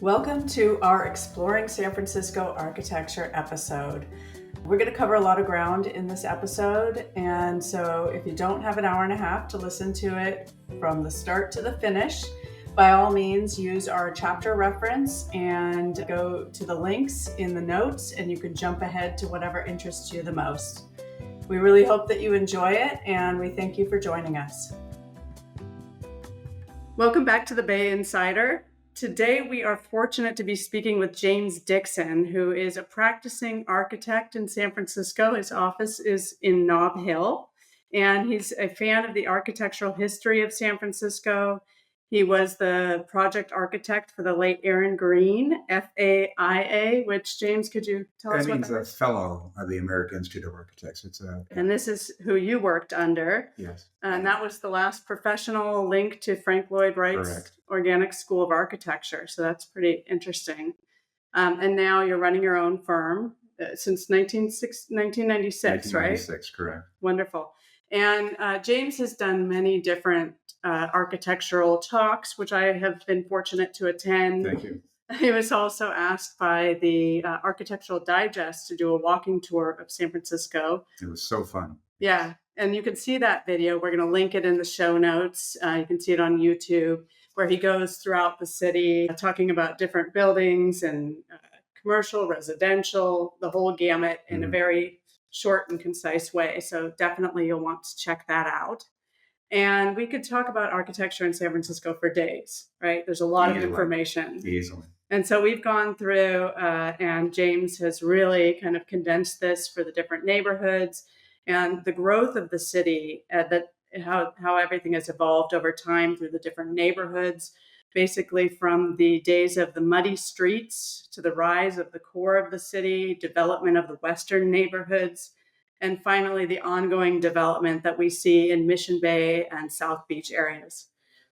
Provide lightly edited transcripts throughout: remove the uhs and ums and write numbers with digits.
Welcome to our Exploring San Francisco Architecture episode. We're going to cover a lot of ground in this episode, and so if you don't have an hour and a half to listen to it from the start to the finish, by all means use our chapter reference and go to the links in the notes, and you can jump ahead to whatever interests you the most. We really hope that you enjoy it, and we thank you for joining us. Welcome back to the Bay Insider. Today, we are fortunate to be speaking with James Dixon, who is a practicing architect in San Francisco. His office is in Nob Hill, and he's a fan of the architectural history of San Francisco. He was the project architect for the late Aaron Green, FAIA, which, James, could you tell us what that means? That means a fellow of the American Institute of Architects. And this is who you worked under. Yes. And that was the last professional link to Frank Lloyd Wright's Correct. Organic School of Architecture. So that's pretty interesting. And now you're running your own firm since 1996, 1996, correct. Wonderful. And James has done many different architectural talks, which I have been fortunate to attend. Thank you. He was also asked by the Architectural Digest to do a walking tour of San Francisco. It was so fun. Yeah. And you can see that video. We're going to link it in the show notes. You can see it on YouTube, where he goes throughout the city talking about different buildings and commercial, residential, the whole gamut in a very short and concise way. So definitely you'll want to check that out. And we could talk about architecture in San Francisco for days, right? There's a lot of information. Easily. And so we've gone through, and James has really kind of condensed this for the different neighborhoods and the growth of the city, how everything has evolved over time through the different neighborhoods, basically from the days of the muddy streets to the rise of the core of the city, development of the western neighborhoods, and finally the ongoing development that we see in Mission Bay and South Beach areas.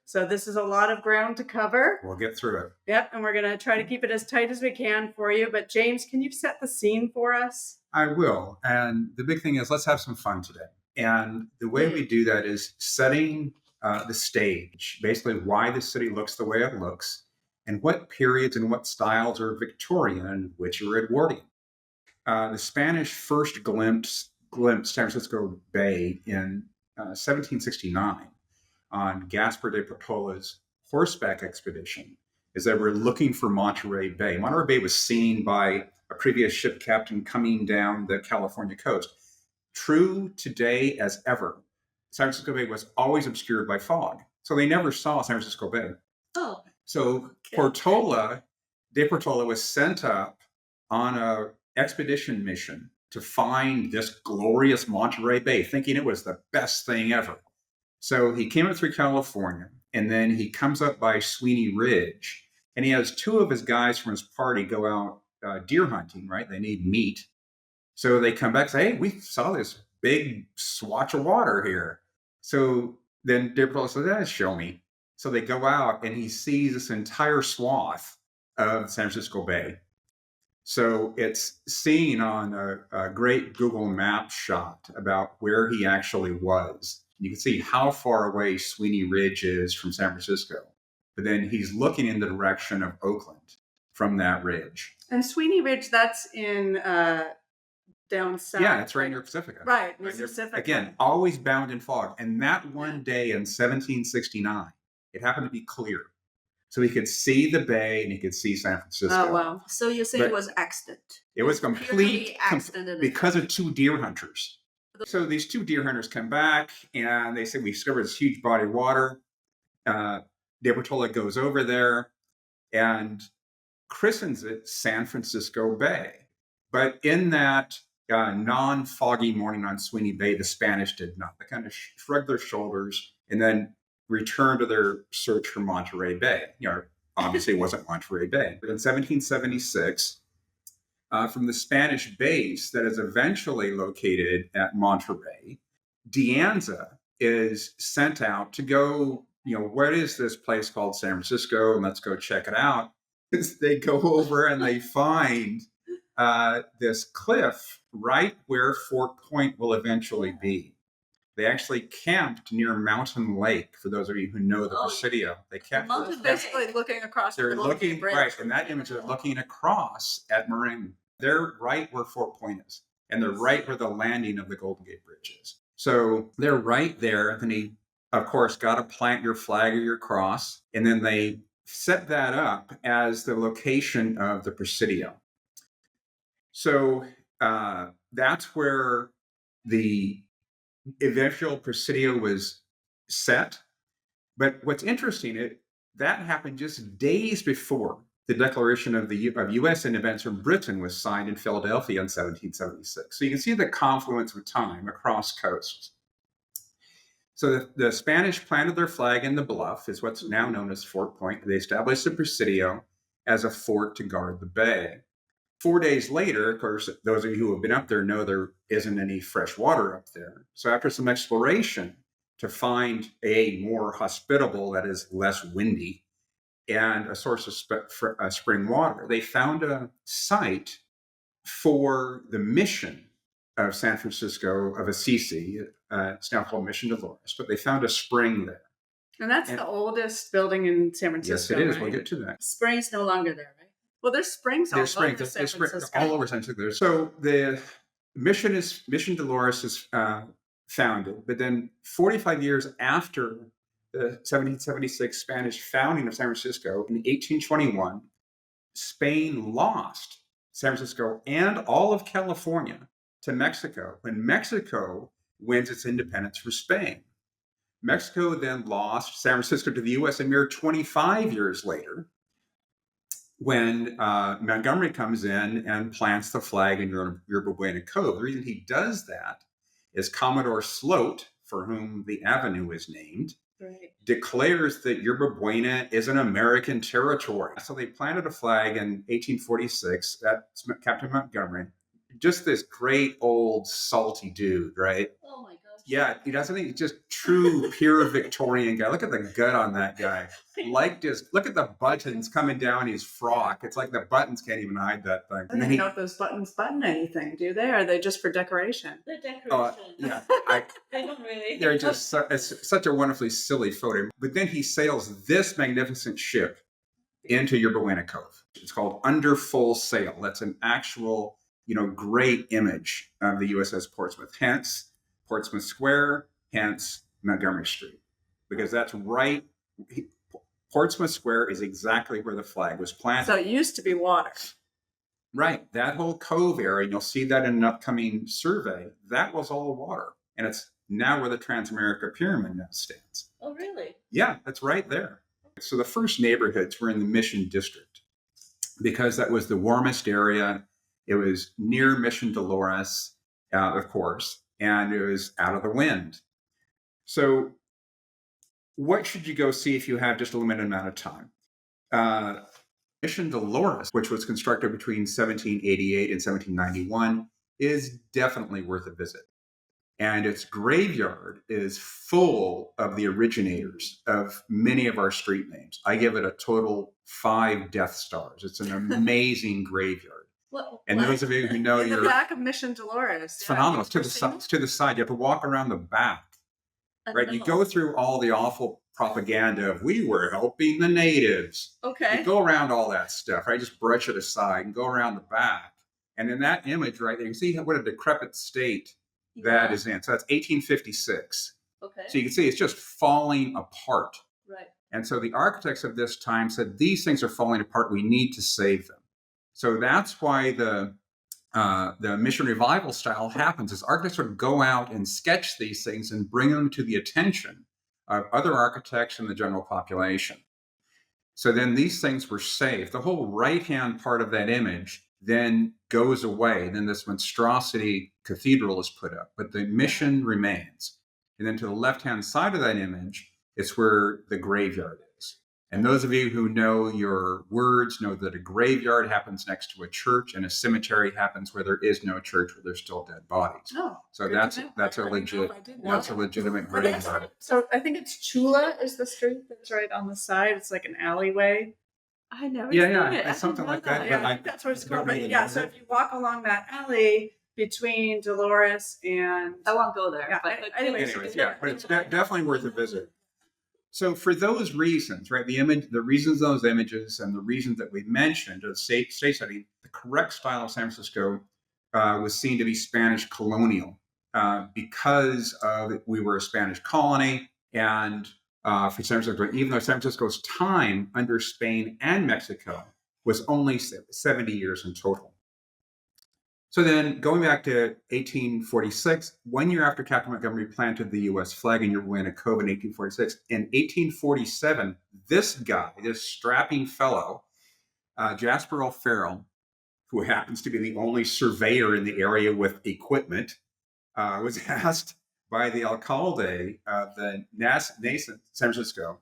So this is a lot of ground to cover. We'll get through it. Yep, and we're going to try to keep it as tight as we can for you. But James, can you set the scene for us? I will. And the big thing is, let's have some fun today. And the way we do that is setting the stage, basically why the city looks the way it looks, and what periods and what styles are Victorian and which are Edwardian. The Spanish first glimpsed San Francisco Bay in 1769 on Gaspar de Portola's horseback expedition, as they were looking for Monterey Bay. Monterey Bay was seen by a previous ship captain coming down the California coast. True today as ever, San Francisco Bay was always obscured by fog, so they never saw San Francisco Bay. Oh. So Portola, de Portola was sent up on an expedition mission to find this glorious Monterey Bay, thinking it was the best thing ever. So he came up through California, and then he comes up by Sweeney Ridge, and he has two of his guys from his party go out deer hunting, right? They need meat. So they come back and say, hey, we saw this big swatch of water here. So then de Portola says, show me. So they go out, and he sees this entire swath of San Francisco Bay. So it's seen on a great Google Maps shot about where he actually was. You can see how far away Sweeney Ridge is from San Francisco. But then he's looking in the direction of Oakland from that ridge. And Sweeney Ridge, that's in down south. Yeah, it's right near Pacifica. Right, near Pacifica. Again, always bound in fog. And that one day in 1769, it happened to be clear. So he could see the bay and he could see San Francisco. Oh, wow. So you say it was accident? It was complete accident because of two deer hunters. So these two deer hunters come back and they say, we discovered this huge body of water. De Portola goes over there and christens it San Francisco Bay. But in that non-foggy morning on Sweeney Bay, the Spanish did not. They kind of shrugged their shoulders and then returned to their search for Monterey Bay. Obviously it wasn't Monterey Bay. But in 1776, from the Spanish base that is eventually located at Monterey, Anza is sent out to go, what is this place called San Francisco? And let's go check it out. They go over and they find this cliff right where Fort Point will eventually be. They actually camped near Mountain Lake. For those of you who know the Presidio, they camped. Basically looking across. They're looking right in that image. They're looking across at Marina. They're right where Fort Point is, and they're right where the landing of the Golden Gate Bridge is. So they're right there. And he, of course, got to plant your flag or your cross, and then they set that up as the location of the Presidio. So that's where the eventual Presidio was set. But what's interesting, that happened just days before the Declaration of U.S. independence from Britain was signed in Philadelphia in 1776. So you can see the confluence of time across coasts. So the Spanish planted their flag in the bluff, is what's now known as Fort Point. They established the Presidio as a fort to guard the bay. 4 days later, of course, those of you who have been up there know there isn't any fresh water up there. So after some exploration to find a more hospitable, that is less windy, and a source of spring water, they found a site for the mission of San Francisco of Assisi. It's now called Mission Dolores, but they found a spring there. And that's the oldest building in San Francisco. Yes, it is. Right? We'll get to that. Spring's no longer there, right? Well, there's springs all over San Francisco. All over San Francisco. So the Mission Dolores is founded, but then 45 years after the 1776 Spanish founding of San Francisco, in 1821, Spain lost San Francisco and all of California to Mexico when Mexico wins its independence from Spain. Mexico then lost San Francisco to the U.S. a mere 25 years later, when Montgomery comes in and plants the flag in Yerba Buena Cove. The reason he does that is Commodore Sloat, for whom the avenue is named, declares that Yerba Buena is an American territory. So they planted a flag in 1846. That's Captain Montgomery. Just this great old salty dude, right? Oh my gosh. Yeah, he doesn't. He's just true, pure Victorian guy. Look at the gut on that guy. Look at the buttons coming down his frock. It's like the buttons can't even hide that thing. I don't know if those buttons button anything, do they? Or are they just for decoration? They're decoration. Yeah. They don't really. They're just it's such a wonderfully silly photo. But then he sails this magnificent ship into Yerba Buena Cove. It's called Under Full Sail. That's an actual, great image of the USS Portsmouth. Hence Portsmouth Square, hence Montgomery Street, because that's right. Portsmouth Square is exactly where the flag was planted. So it used to be water. Right. That whole cove area, and you'll see that in an upcoming survey, that was all water. And it's now where the Transamerica Pyramid now stands. Oh, really? Yeah, that's right there. So the first neighborhoods were in the Mission District because that was the warmest area. It was near Mission Dolores, of course, and it was out of the wind. So what should you go see if you have just a limited amount of time? Mission Dolores, which was constructed between 1788 and 1791, is definitely worth a visit. And its graveyard is full of the originators of many of our street names. I give it a total 5 Death Stars. It's an amazing graveyard. And those of you who know in the back of Mission Dolores, it's phenomenal. It's to the side. You have to walk around the back. Right, you go through all the awful propaganda of we were helping the natives. Okay. You go around all that stuff, right? Just brush it aside and go around the back. And in that image right there, you can see what a decrepit state that is in. So that's 1856. Okay. So you can see it's just falling apart. Right. And so the architects of this time said, these things are falling apart. We need to save them. So that's why the Mission Revival style happens, is architects would go out and sketch these things and bring them to the attention of other architects and the general population. So then these things were saved. The whole right-hand part of that image then goes away. Then this monstrosity cathedral is put up, but the mission remains. And then to the left-hand side of that image, it's where the graveyard is. And those of you who know your words know that a graveyard happens next to a church and a cemetery happens where there is no church, where there's still dead bodies. Oh, so that's a legitimate graveyard. So I think it's Chula is the street that's right on the side. It's like an alleyway. I never seen it. Something like that. Yeah, I think that's what it's called. But yeah, so if you walk along that alley, between Dolores and I won't go there. Yeah, but anyways, But it's definitely worth a visit. So for those reasons, right, the reasons those images and the reasons that we mentioned of state study, the correct style of San Francisco was seen to be Spanish colonial because we were a Spanish colony, and for San Francisco, even though San Francisco's time under Spain and Mexico was only 70 years in total. So then, going back to 1846, 1 year after Captain Montgomery planted the U.S. flag in Yerba Buena Cove in 1846, in 1847, this guy, this strapping fellow, Jasper O'Farrell, who happens to be the only surveyor in the area with equipment, was asked by the alcalde of the nascent San Francisco,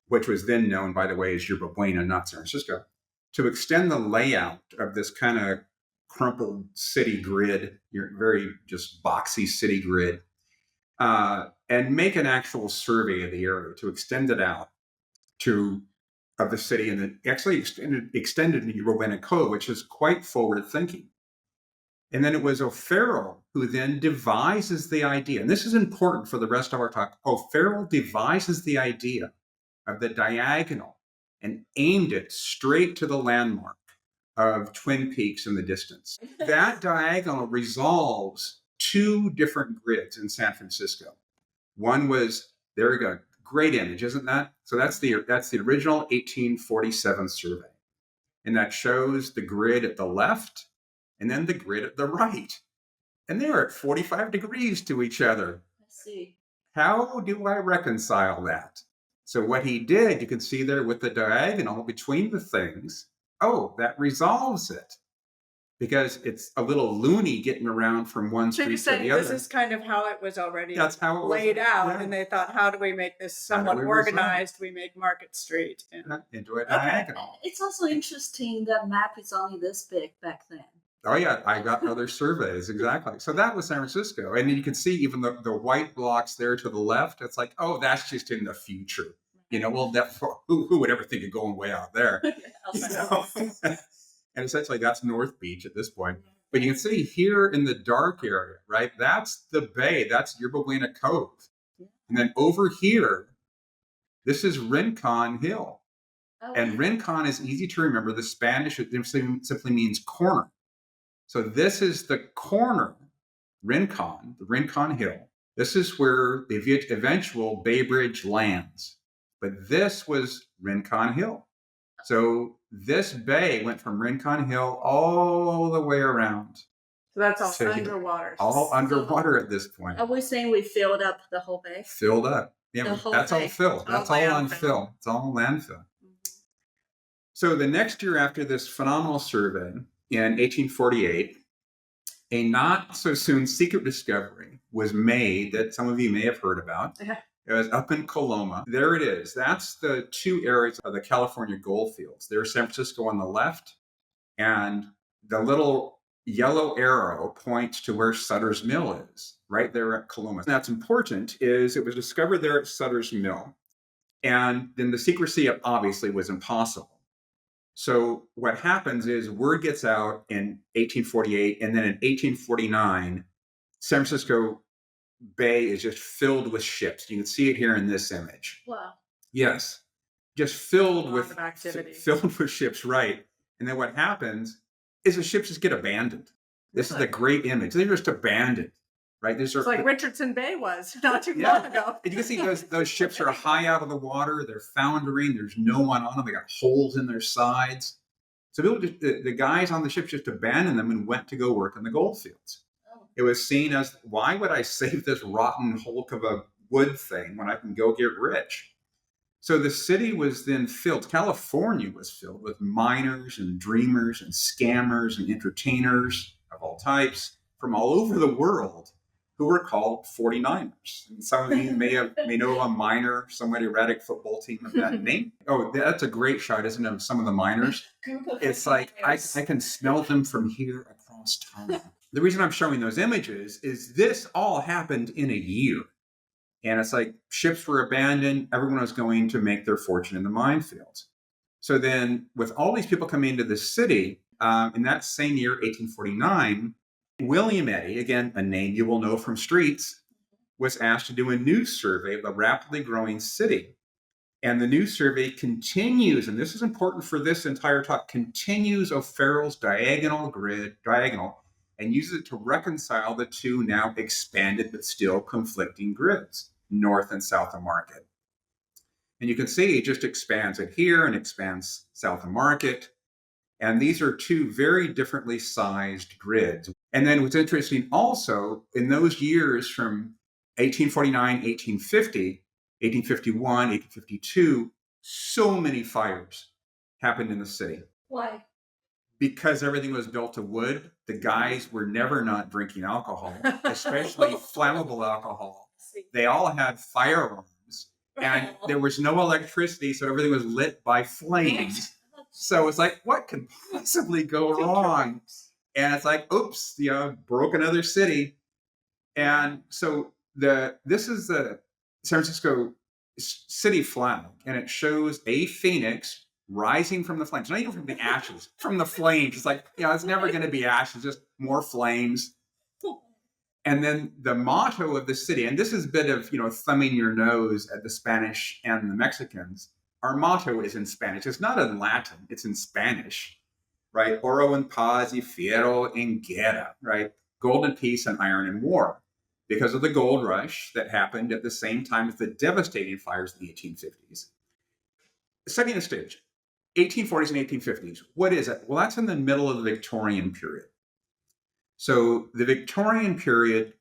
which was then known, by the way, as Yerba Buena, not San Francisco, to extend the layout of this kind of crumpled city grid, your very just boxy city grid, and make an actual survey of the area to extend it out of the city, and then actually extended into Yerba Buena Cove, which is quite forward thinking. And then it was O'Farrell who then devises the idea, and this is important for the rest of our talk. O'Farrell devises the idea of the diagonal and aimed it straight to the landmark of Twin Peaks in the distance. That diagonal resolves two different grids in San Francisco. One was, there we go, great image, isn't that? So that's the original 1847 survey. And that shows the grid at the left and then the grid at the right. And they're at 45 degrees to each other. I see. How do I reconcile that? So what he did, you can see there with the diagonal between the things, that resolves it. Because it's a little loony getting around from one So you street to said the other. this is kind of how it was already That's how it was laid out, yeah. and they thought, how do we make this somewhat we organized? We make Market Street. And Into a diagonal. It's also interesting that map is only this big back then. Oh yeah, I got other surveys, exactly. So that was San Francisco. And you can see even the white blocks there to the left, it's like, that's just in the future. Well, who would ever think of going way out there? And essentially that's North Beach at this point. But you can see here in the dark area, right? That's the bay. That's Yerba Buena Cove. And then over here, this is Rincon Hill. And Rincon is easy to remember. The Spanish, it simply means corner. So this is the corner, Rincon, the Rincon Hill. This is where the eventual Bay Bridge lands. But this was Rincon Hill. So this bay went from Rincon Hill all the way around. so that's all So underwater. All underwater at this point. Are we saying we filled up the whole bay? Filled up. Yeah, The whole that's all bay. fill. That's all on landfill. fill. It's all landfill. So the next year after this phenomenal survey, in 1848, a not so soon secret discovery was made that some of you may have heard about. It was up in Coloma. There it is. That's the two areas of the California gold fields. There's San Francisco on the left, and the little yellow arrow points to where Sutter's Mill is, right there at Coloma. And that's important, is it was discovered there at Sutter's Mill, and then the secrecy obviously was impossible. So what happens is word gets out in 1848, and then in 1849, San Francisco Bay is just filled with ships. You can see it here in this image. Wow. Yes, just filled A lot with of activity. Filled with ships, right? And then what happens is the ships just get abandoned. This is the great image. They're just abandoned, right? It's like Richardson Bay was not too Yeah. long ago. And you can see those ships are high out of the water. They're foundering. There's no one on them. They got holes in their sides. So the guys on the ships just abandoned them and went to go work in the gold fields. It was seen as, why would I save this rotten hulk of a wood thing when I can go get rich? So the city was then filled, California was filled with miners and dreamers and scammers and entertainers of all types from all over the world who were called 49ers. And some of you may know of a miner, somewhat erratic football team of that name. Oh, that's a great shot, isn't it, of some of the miners? It's like, I can smell them from here across town. The reason I'm showing those images is this all happened in a year. And it's like ships were abandoned. Everyone was going to make their fortune in the minefields. So then with all these people coming into the city, in that same year, 1849, William Eddy, again, a name you will know from streets, was asked to do a news survey of a rapidly growing city. And the news survey continues, and this is important for this entire talk, continues O'Farrell's diagonal, and uses it to reconcile the two now expanded but still conflicting grids, north and south of Market. And you can see it just expands it here and expands south of Market. And these are two very differently sized grids. And then what's interesting also, in those years from 1849, 1850, 1851, 1852, so many fires happened in the city. Why? Because everything was built of wood, the guys were never not drinking alcohol, especially flammable alcohol. They all had firearms, and there was no electricity, so everything was lit by flames. So it's like, what could possibly go wrong? And it's like, oops, broke another city. And so this is the San Francisco city flag, and it shows a phoenix rising from the flames, not even from the ashes, from the flames. It's like, it's never going to be ashes, just more flames. And then the motto of the city, and this is a bit of, thumbing your nose at the Spanish and the Mexicans. Our motto is in Spanish. It's not in Latin, it's in Spanish, right? Oro en paz y fiero en guerra, right? Gold and peace and iron and war. Because of the gold rush that happened at the same time as the devastating fires in the 1850s. Setting the stage, 1840s and 1850s. What is it? Well, that's in the middle of the Victorian period. So the Victorian period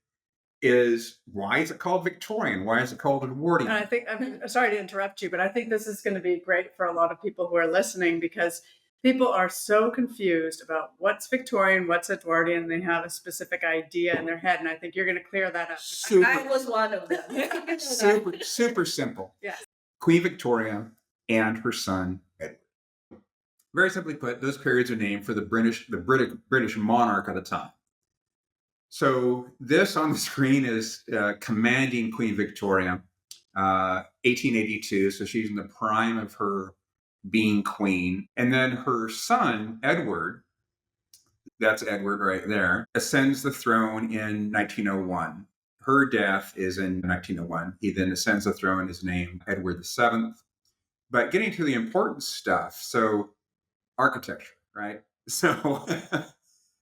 is, why is it called Victorian? Why is it called Edwardian? I'm sorry to interrupt you, but I think this is going to be great for a lot of people who are listening, because people are so confused about what's Victorian, what's Edwardian. They have a specific idea in their head, and I think you're going to clear that up. I was one of them. Super simple. Yes. Queen Victoria and her son Edward. Very simply put, those periods are named for the British monarch at the time. So this on the screen is commanding Queen Victoria, 1882. So she's in the prime of her being queen. And then her son, Edward, that's Edward right there, ascends the throne in 1901. Her death is in 1901. He then ascends the throne, is named Edward VII. But getting to the important stuff, so architecture, right?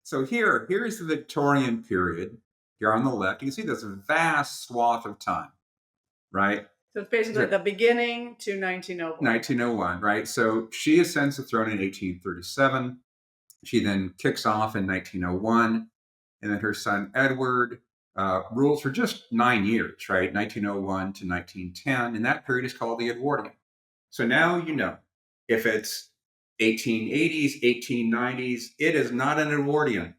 So here's the Victorian period. Here on the left, you can see this vast swath of time, right? So it's basically the beginning to 1901. 1901, right? So she ascends the throne in 1837. She then kicks off in 1901. And then her son, Edward, rules for just 9 years, right? 1901 to 1910. And that period is called the Edwardian. So now if it's 1880s, 1890s, it is not an Edwardian,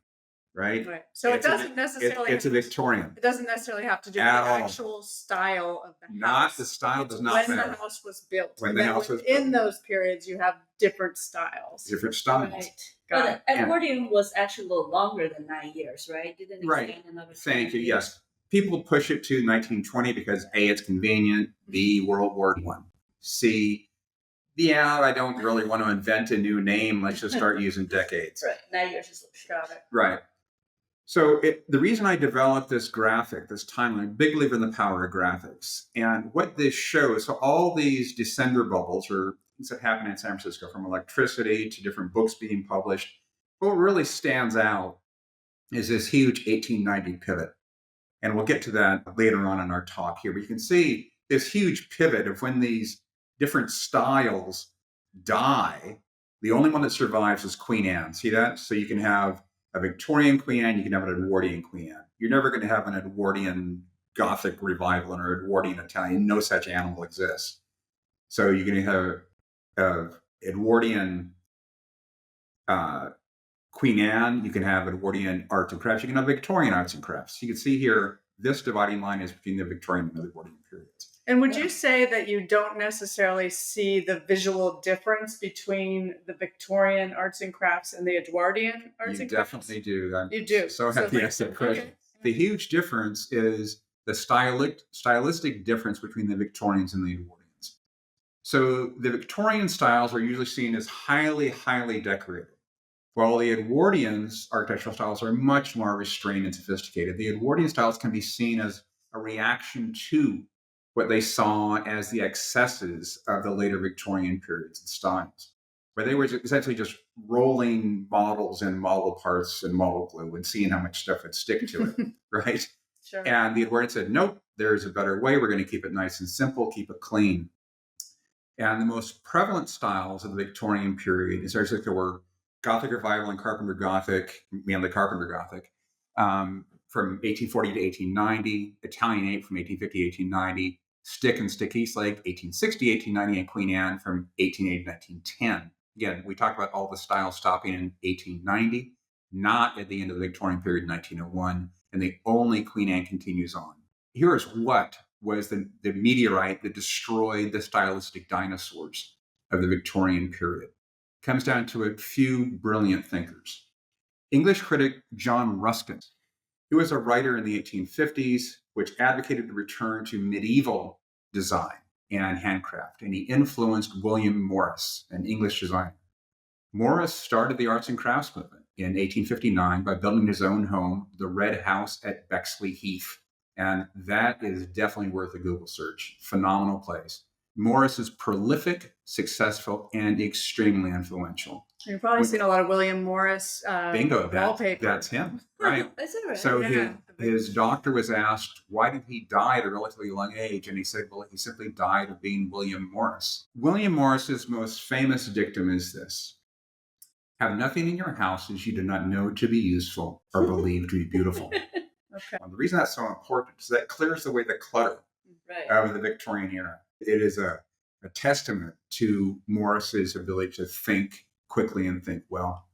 right? Right. So it doesn't necessarily. It's a Victorian. It doesn't necessarily have to do with the actual style of the house. Not the style does not matter. When the house was built. When the house was built. In those periods, you have different styles. Different styles. Right. But Edwardian was actually a little longer than 9 years, right? Didn't expand another. Thank you. Yes. People push it to 1920 because A, it's convenient. B, World War I. C, I don't really want to invent a new name. Let's just start using decades. Right. 9 years is got it. Right. So the reason I developed this graphic, this timeline, big believer in the power of graphics. And what this shows, so all these descender bubbles are things that happen in San Francisco, from electricity to different books being published. But what really stands out is this huge 1890 pivot. And we'll get to that later on in our talk here. But you can see this huge pivot of when these different styles die. The only one that survives is Queen Anne. See that? So you can have a Victorian Queen Anne, you can have an Edwardian Queen Anne. You're never going to have an Edwardian Gothic revival or Edwardian Italian. No such animal exists. So you're going to have Edwardian Queen Anne. You can have Edwardian arts and crafts. You can have Victorian arts and crafts. You can see here, this dividing line is between the Victorian and the Edwardian periods. And would you say that you don't necessarily see the visual difference between the Victorian arts and crafts and the Edwardian arts and crafts? You definitely do. You do. So happy to ask that question. Okay. The huge difference is the stylistic difference between the Victorians and the Edwardians. So the Victorian styles are usually seen as highly, highly decorated. While the Edwardians' architectural styles are much more restrained and sophisticated, the Edwardian styles can be seen as a reaction to what they saw as the excesses of the later Victorian periods and styles, where they were essentially just rolling models and model parts and model glue and seeing how much stuff would stick to it, right? Sure. And the Edwardians said, nope, there's a better way. We're going to keep it nice and simple, keep it clean. And the most prevalent styles of the Victorian period is actually there were Gothic Revival and Carpenter Gothic, mainly Carpenter Gothic, from 1840 to 1890, Italianate from 1850 to 1890, Stick and Stick-Eastlake, 1860, 1890, and Queen Anne from 1880 to 1910. Again, we talk about all the styles stopping in 1890, not at the end of the Victorian period in 1901, and the only Queen Anne continues on. Here is what was the meteorite that destroyed the stylistic dinosaurs of the Victorian period. It comes down to a few brilliant thinkers. English critic John Ruskin, who was a writer in the 1850s, which advocated the return to medieval design and handcraft, and he influenced William Morris, an English designer. Morris started the arts and crafts movement in 1859 by building his own home, the Red House at Bexley Heath. And that is definitely worth a Google search. Phenomenal place. Morris is prolific, successful, and extremely influential. You've probably seen a lot of William Morris Bingo, wallpaper. that's him, right? Is it right? So Yeah. his doctor was asked, why did he die at a relatively young age? And he said, well, he simply died of being William Morris. William Morris's most famous dictum is this: have nothing in your houses you do not know to be useful or believe to be beautiful. Okay. The reason that's so important is that clears away the clutter Right. of the Victorian era. It is a testament to Morris's ability to think quickly and think well.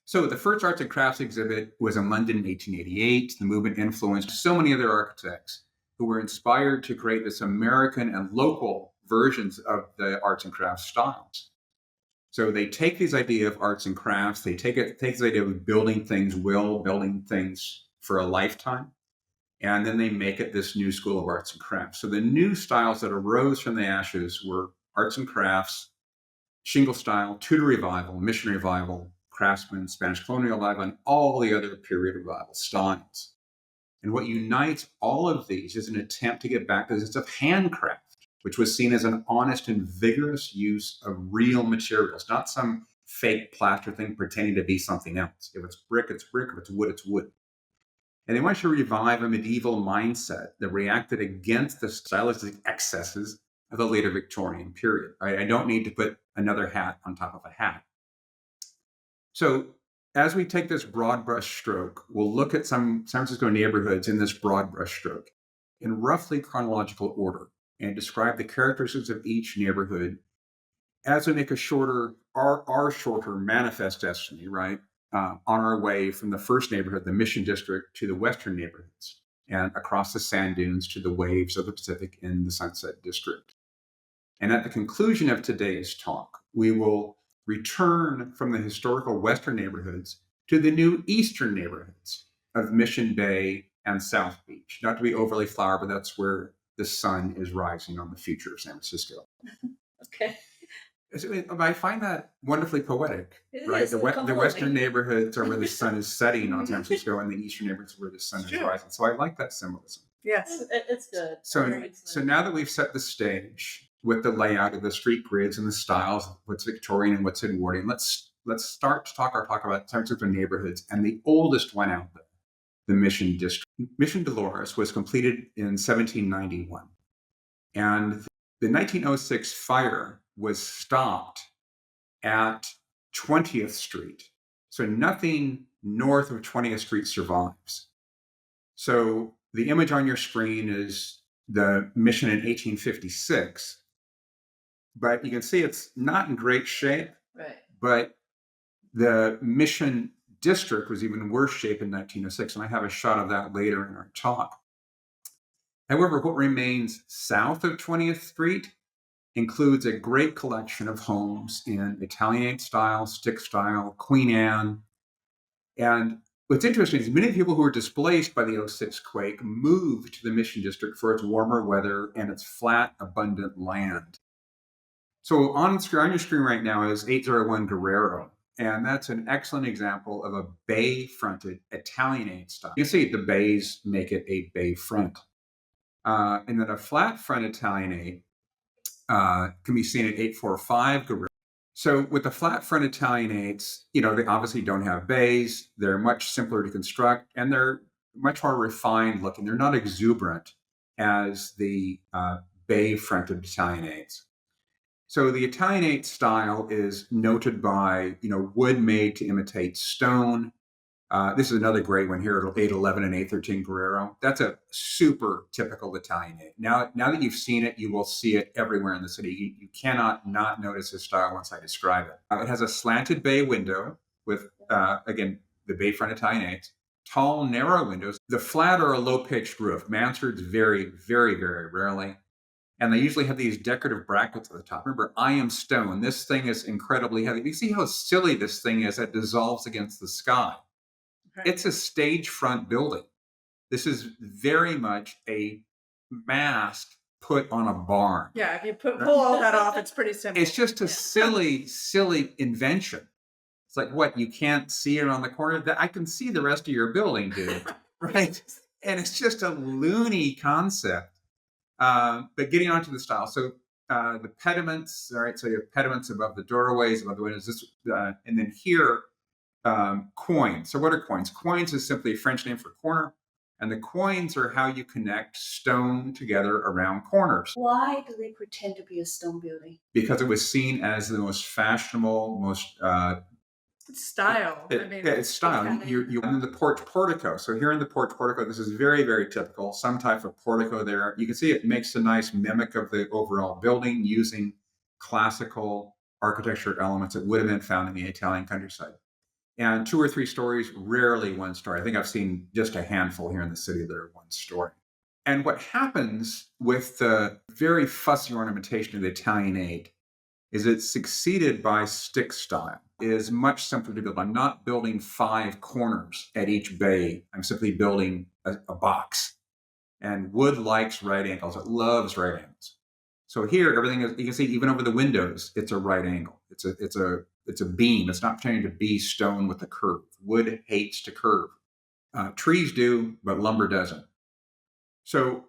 So the first arts and crafts exhibit was in London in 1888. The movement influenced so many other architects who were inspired to create this American and local versions of the arts and crafts styles. So they take this idea of arts and crafts, they take this idea of building things building things for a lifetime, and then they make it this new school of arts and crafts. So the new styles that arose from the ashes were arts and crafts, Shingle style, Tudor revival, Mission revival, Craftsman, Spanish colonial revival, and all the other period revival styles. And what unites all of these is an attempt to get back to the sense of handcraft, which was seen as an honest and vigorous use of real materials, not some fake plaster thing pretending to be something else. If it's brick, it's brick. If it's wood, it's wood. And they wanted to revive a medieval mindset that reacted against the stylistic excesses of the later Victorian period. Right? I don't need to put another hat on top of a hat. So as we take this broad brush stroke, we'll look at some San Francisco neighborhoods in this broad brush stroke in roughly chronological order and describe the characteristics of each neighborhood as we make a shorter, our shorter manifest destiny, right? On our way from the first neighborhood, the Mission District, to the western neighborhoods, and across the sand dunes to the waves of the Pacific in the Sunset District. And at the conclusion of today's talk, we will return from the historical western neighborhoods to the new eastern neighborhoods of Mission Bay and South Beach. Not to be overly flowery, but that's where the sun is rising on the future of San Francisco. Okay. I find that wonderfully poetic, It right? is, The completely. western neighborhoods are where the sun is setting on San Francisco, and the eastern neighborhoods are where the sun is True. rising. So I like that symbolism. Yes. It's good. So, Very so good. now that we've set the stage with the layout of the street grids and the styles, what's Victorian and what's Edwardian, let's start to talk about San Francisco neighborhoods, and the oldest one out there, the Mission District. Mission Dolores was completed in 1791, and the 1906 fire was stopped at 20th Street. So nothing north of 20th Street survives. So the image on your screen is the Mission in 1856, but you can see it's not in great shape, Right. but the Mission District was even worse shape in 1906, and I have a shot of that later in our talk. However, what remains south of 20th Street includes a great collection of homes in Italianate style, stick style, Queen Anne. And what's interesting is many people who were displaced by the 06 quake moved to the Mission District for its warmer weather and its flat, abundant land. So on your screen right now is 801 Guerrero, And that's an excellent example of a bay-fronted Italianate style. You see the bays make it a bay front. And then a flat front Italianate can be seen at 845 Guerrero. So with the flat front Italianates, they obviously don't have bays. They're much simpler to construct, and they're much more refined looking. They're not exuberant as the bay-fronted Italianates. So the Italianate style is noted by, wood made to imitate stone. This is another great one here at 811 and 813 Guerrero. That's a super typical Italianate. Now that you've seen it, you will see it everywhere in the city. You cannot not notice this style once I describe it. It has a slanted bay window with, again, the bay front Italianates, tall, narrow windows. The flat or a low-pitched roof. Mansards very, very, very rarely. And they usually have these decorative brackets at the top. Remember, I am stone. This thing is incredibly heavy. You see how silly this thing is? It dissolves against the sky. Okay. It's a stage front building. This is very much a mask put on a barn. Yeah, if you pull all that off, it's pretty simple. It's just a silly, silly invention. It's like, what, you can't see it on the corner? I can see the rest of your building, dude. Right? And it's just a loony concept. But getting onto the style, so the pediments, all right, so you have pediments above the doorways, above the windows, and then here, coins. So what are coins? Coins is simply a French name for corner, and the coins are how you connect stone together around corners. Why do they pretend to be a stone building? Because it was seen as the most fashionable, most style. It's style. You're in the portico. So here in the portico, this is very, very typical. Some type of portico there. You can see it makes a nice mimic of the overall building using classical architecture elements that would have been found in the Italian countryside. And 2 or 3 stories, rarely 1 story. I think I've seen just a handful here in the city that are 1 story. And what happens with the very fussy ornamentation of the Italianate is it's succeeded by stick style. It is much simpler to build. I'm not building 5 corners at each bay. I'm simply building a box. And wood likes right angles. It loves right angles. So here, everything is, you can see even over the windows, it's a right angle. It's a beam. It's not pretending to be stone with a curve. Wood hates to curve. Trees do, but lumber doesn't. So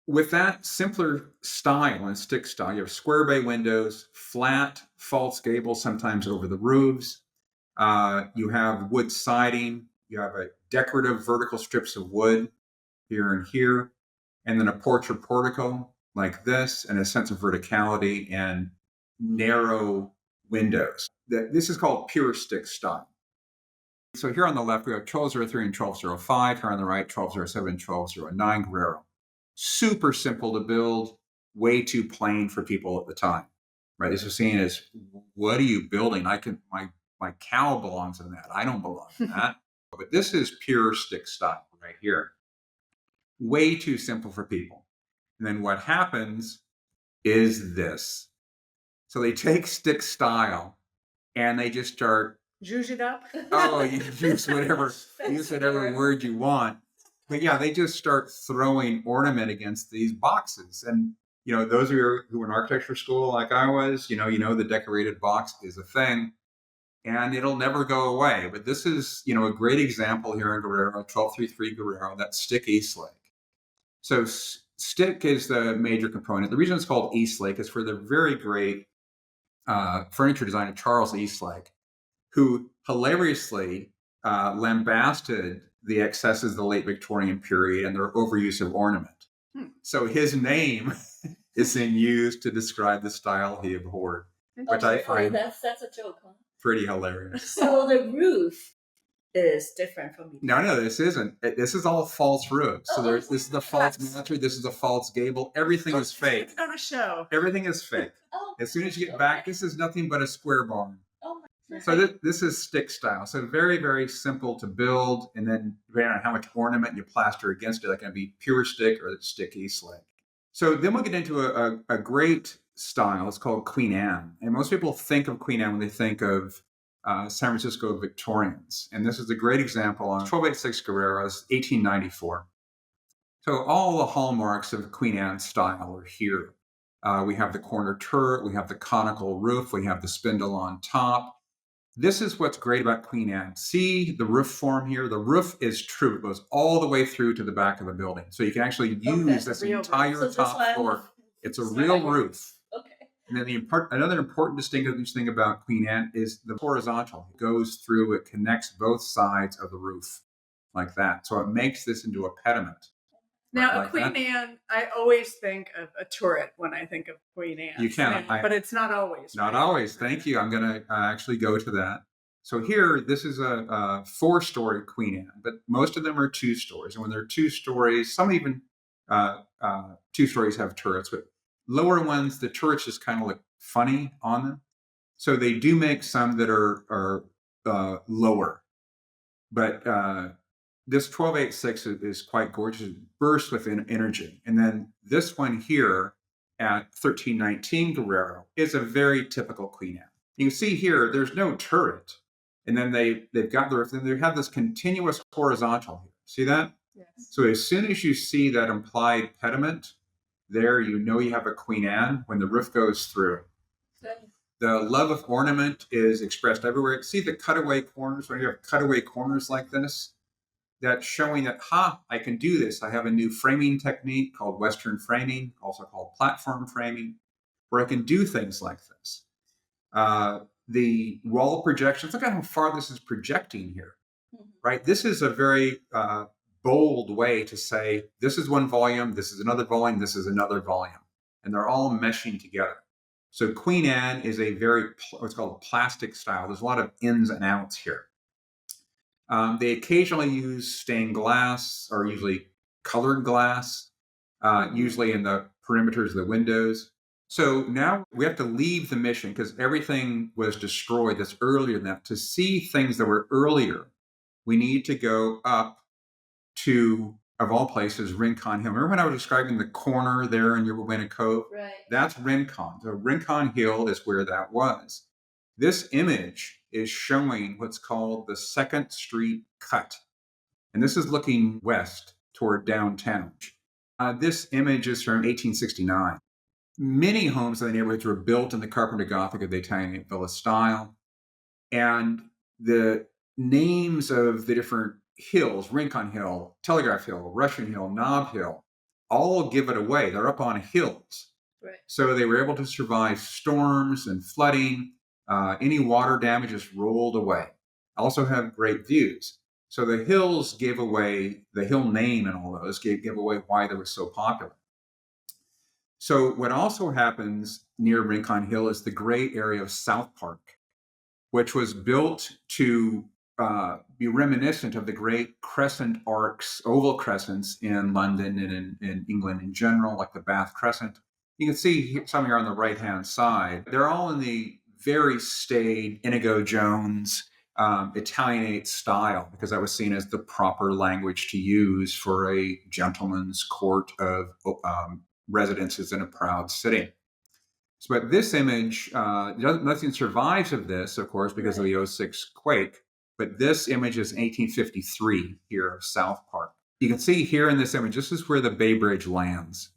with that simpler style and stick style, you have square bay windows, flat, false gables, sometimes over the roofs. You have wood siding. You have a decorative vertical strips of wood here and here, and then a porch or portico like this, and a sense of verticality and narrow windows. This is called pure stick style. So here on the left, we have 1203 and 1205. Here on the right, 1207 and 1209 Guerrero. Super simple to build, way too plain for people at the time, right? This was seen as, what are you building? My cow belongs in that. I don't belong in that. But this is pure stick style right here. Way too simple for people. And then what happens is this. So they take stick style and they just start zhuzh it up. Oh, you use whatever word you want. But yeah, they just start throwing ornament against these boxes. And, those of you who were in architecture school like I was, the decorated box is a thing and it'll never go away. But this is, a great example here in Guerrero, 1233 Guerrero, that's Stick-Eastlake. So stick is the major component. The reason it's called Eastlake is for the very great furniture designer, Charles Eastlake, who hilariously lambasted the excesses of the late Victorian period and their overuse of ornament. So his name is then used to describe the style he abhorred, which I find that's a joke, huh? Pretty hilarious. So the roof is different from the No, this isn't. This is all false roof. So this is the false mansard. This is a false gable. Everything is fake. It's not a show. Everything is fake. As soon as you get back, this is nothing but a square barn. Oh my. So this is stick style. So very, very simple to build. And then depending on how much ornament you plaster against it, that can be pure stick or Stick-Eastlake. So then we'll get into a great style. It's called Queen Anne. And most people think of Queen Anne when they think of San Francisco Victorians. And this is a great example on 1286 Guerrero's 1894. So all the hallmarks of Queen Anne's style are here. We have the corner turret, we have the conical roof, we have the spindle on top. This is what's great about Queen Anne. See the roof form here? The roof is true. It goes all the way through to the back of the building. So you can actually use this real entire So that's top why I floor. love- It's a that's why real I- roof. Okay. And then another important distinctive thing about Queen Anne is the horizontal. It goes through, it connects both sides of the roof like that. So it makes this into a pediment. Now, like a Queen that. Anne, I always think of a turret when I think of Queen Anne. You can, but it's not always. Not right? always. Thank you. I'm going to actually go to that. So here, this is a 4-story Queen Anne, but most of them are 2 stories. And when they're 2 stories, some even 2 stories have turrets, but lower ones, the turrets just kind of look funny on them. So they do make some that are lower. But this 1286 is quite gorgeous. It bursts with energy. And then this one here at 1319 Guerrero is a very typical Queen Anne. You can see here, there's no turret. And then they've got the roof, and they have this continuous horizontal here. See that? Yes. So as soon as you see that implied pediment there, you know you have a Queen Anne when the roof goes through. The love of ornament is expressed everywhere. See the cutaway corners? When you have cutaway corners like this, that's showing that, I can do this. I have a new framing technique called Western framing, also called platform framing, where I can do things like this. The wall projections, look at how far this is projecting here, right? This is a very bold way to say, this is one volume, this is another volume, this is another volume, and they're all meshing together. So Queen Anne is a very, what's called a plastic style. There's a lot of ins and outs here. They occasionally use stained glass, or usually colored glass, usually in the perimeters of the windows. So now we have to leave the mission because everything was destroyed that's earlier than that. To see things that were earlier, we need to go up to, of all places, Rincon Hill. Remember when I was describing the corner there in Yerba Buena Cove? Right. That's Rincon. So Rincon Hill is where that was. This image is showing what's called the 2nd Street Cut. And this is looking west toward downtown. This image is from 1869. Many homes in the neighborhoods were built in the Carpenter Gothic of the Italian Villa style. And the names of the different hills, Rincon Hill, Telegraph Hill, Russian Hill, Nob Hill, all give it away. They're up on hills. Right. So they were able to survive storms and flooding. Any water damage is rolled away. Also have great views. So the hills gave away, the hill name and all those give away why they were so popular. So what also happens near Rincon Hill is the great area of South Park, which was built to be reminiscent of the great crescent arcs, oval crescents in London and in England in general, like the Bath Crescent. You can see some here on the right-hand side. They're all in the very staid Inigo Jones Italianate style, because that was seen as the proper language to use for a gentleman's court of residences in a proud city. So, but this image, nothing survives of this, of course, because of the 06 quake. But this image is 1853 here of South Park. You can see here in this image, this is where the Bay Bridge lands.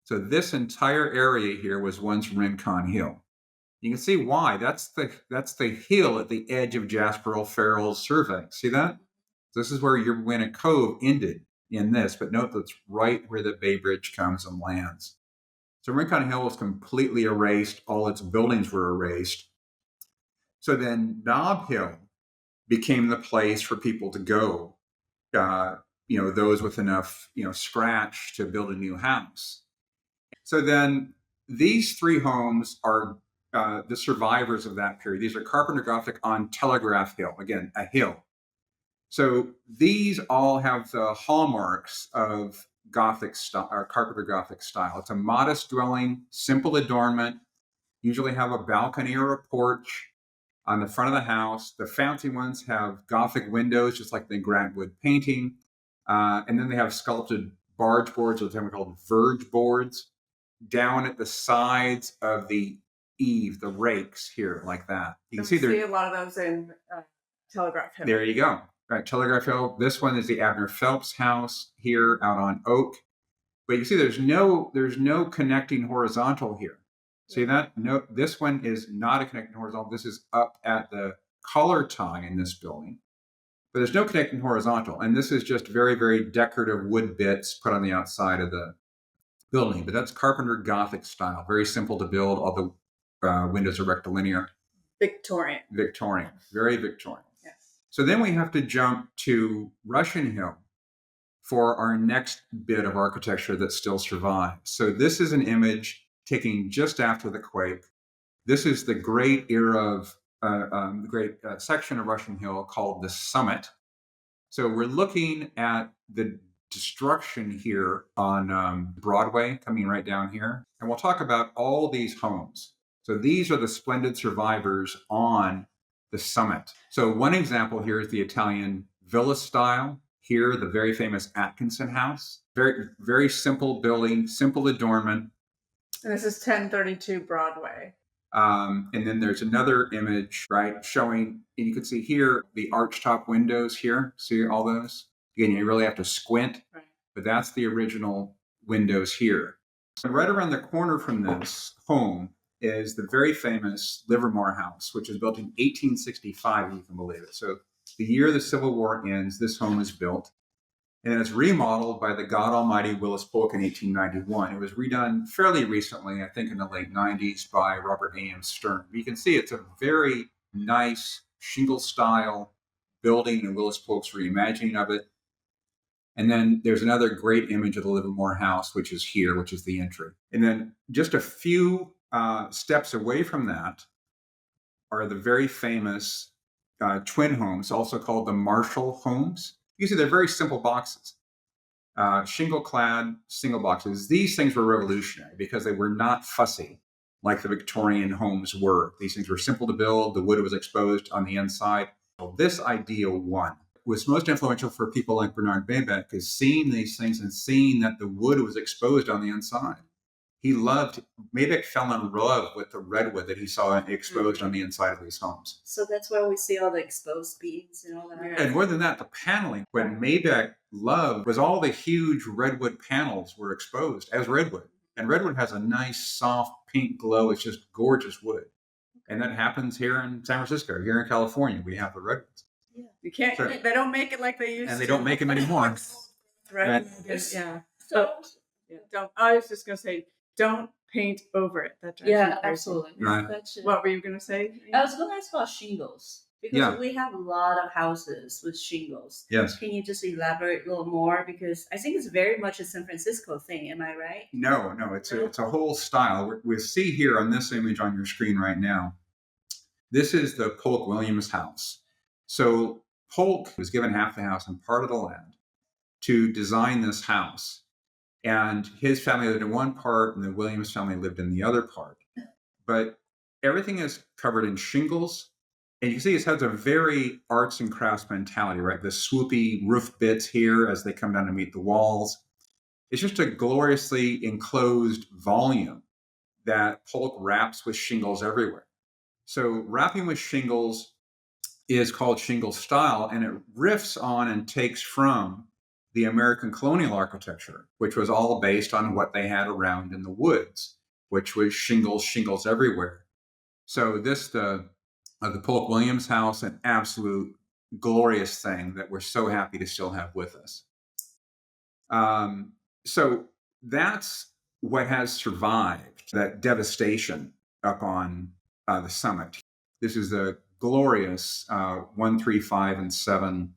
So this entire area here was once Rincon Hill. You can see why. That's the hill at the edge of Jasper O'Farrell's survey. See that? This is where Yerba Buena Cove ended in this, but note that's right where the Bay Bridge comes and lands. So Rincon Hill was completely erased. All its buildings were erased. So then Nob Hill became the place for people to go, those with enough, scratch to build a new house. So then these 3 homes are the survivors of that period. These are Carpenter Gothic on Telegraph Hill, again, a hill. So these all have the hallmarks of Gothic style, or Carpenter Gothic style. It's a modest dwelling, simple adornment, usually have a balcony or a porch on the front of the house. The fancy ones have Gothic windows, just like the Grant Wood painting. And then they have sculpted barge boards, or what we call verge boards, down at the sides of the eave, the rakes here, like that. You can see a lot of those in Telegraph Hill. There you go. Right, Telegraph Hill. This one is the Abner Phelps house here out on Oak. But you see there's no connecting horizontal here. See that? No, this one is not a connecting horizontal. This is up at the collar tie in this building, but there's no connecting horizontal. And this is just very, very decorative wood bits put on the outside of the building. But that's Carpenter Gothic style, very simple to build. All the windows are rectilinear. Victorian. Very Victorian. Yes. So then we have to jump to Russian Hill for our next bit of architecture that still survives. So this is an image taken just after the quake. This is the great era of the great section of Russian Hill called the Summit. So we're looking at the destruction here on Broadway, coming right down here. And we'll talk about all these homes. So these are the splendid survivors on the Summit. So one example here is the Italian villa style. Here, the very famous Atkinson House. Very, very simple building, simple adornment. And this is 1032 Broadway. And then there's another image, right, showing, and you can see here, the archtop windows here. See all those? Again, you really have to squint, right, but that's the original windows here. And right around the corner from this home is the very famous Livermore House, which was built in 1865, if you can believe it. So the year the Civil War ends, this home is built. And it's remodeled by the God Almighty Willis Polk in 1891. It was redone fairly recently, I think in the late 90s, by Robert A.M. Stern. But you can see it's a very nice shingle style building, and Willis Polk's reimagining of it. And then there's another great image of the Livermore House, which is here, which is the entry. And then just a few steps away from that are the very famous twin homes, also called the Marshall homes. You see, they're very simple boxes, shingle-clad single boxes. These things were revolutionary because they were not fussy like the Victorian homes were. These things were simple to build. The wood was exposed on the inside. So this idea won. Was most influential for people like Bernard Maybeck is seeing these things and seeing that the wood was exposed on the inside. Maybeck fell in love with the redwood that he saw exposed on the inside of these homes. So that's why we see all the exposed beams and all that. And more than that, the paneling, what Maybeck loved was all the huge redwood panels were exposed as redwood. And redwood has a nice, soft, pink glow. It's just gorgeous wood. And that happens here in San Francisco. Here in California, we have the redwoods. Yeah. You can't, So, they don't make it like they used to. and they don't make them anymore. Right? Right. Yeah. So, I was just going to say, don't paint over it. That drives me yeah, crazy. absolutely. Right. What were you going to say? I was going to ask about shingles because we have a lot of houses with shingles. Yes. Can you just elaborate a little more? Because I think it's very much a San Francisco thing. Am I right? No, it's a whole style. We see here on this image on your screen right now, this is the Polk Williams house. So Polk was given half the house and part of the land to design this house. And his family lived in one part and the Williams family lived in the other part. But everything is covered in shingles. And you can see it has a very arts and crafts mentality, right? The swoopy roof bits here as they come down to meet the walls. It's just a gloriously enclosed volume that Polk wraps with shingles everywhere. So wrapping with shingles is called shingle style, and it riffs on and takes from the American colonial architecture, which was all based on what they had around in the woods, which was shingles everywhere. So this, the Polk Williams house, an absolute glorious thing that we're so happy to still have with us. So that's what has survived, that devastation up on the summit. This is the glorious 1, 3, 5, and 7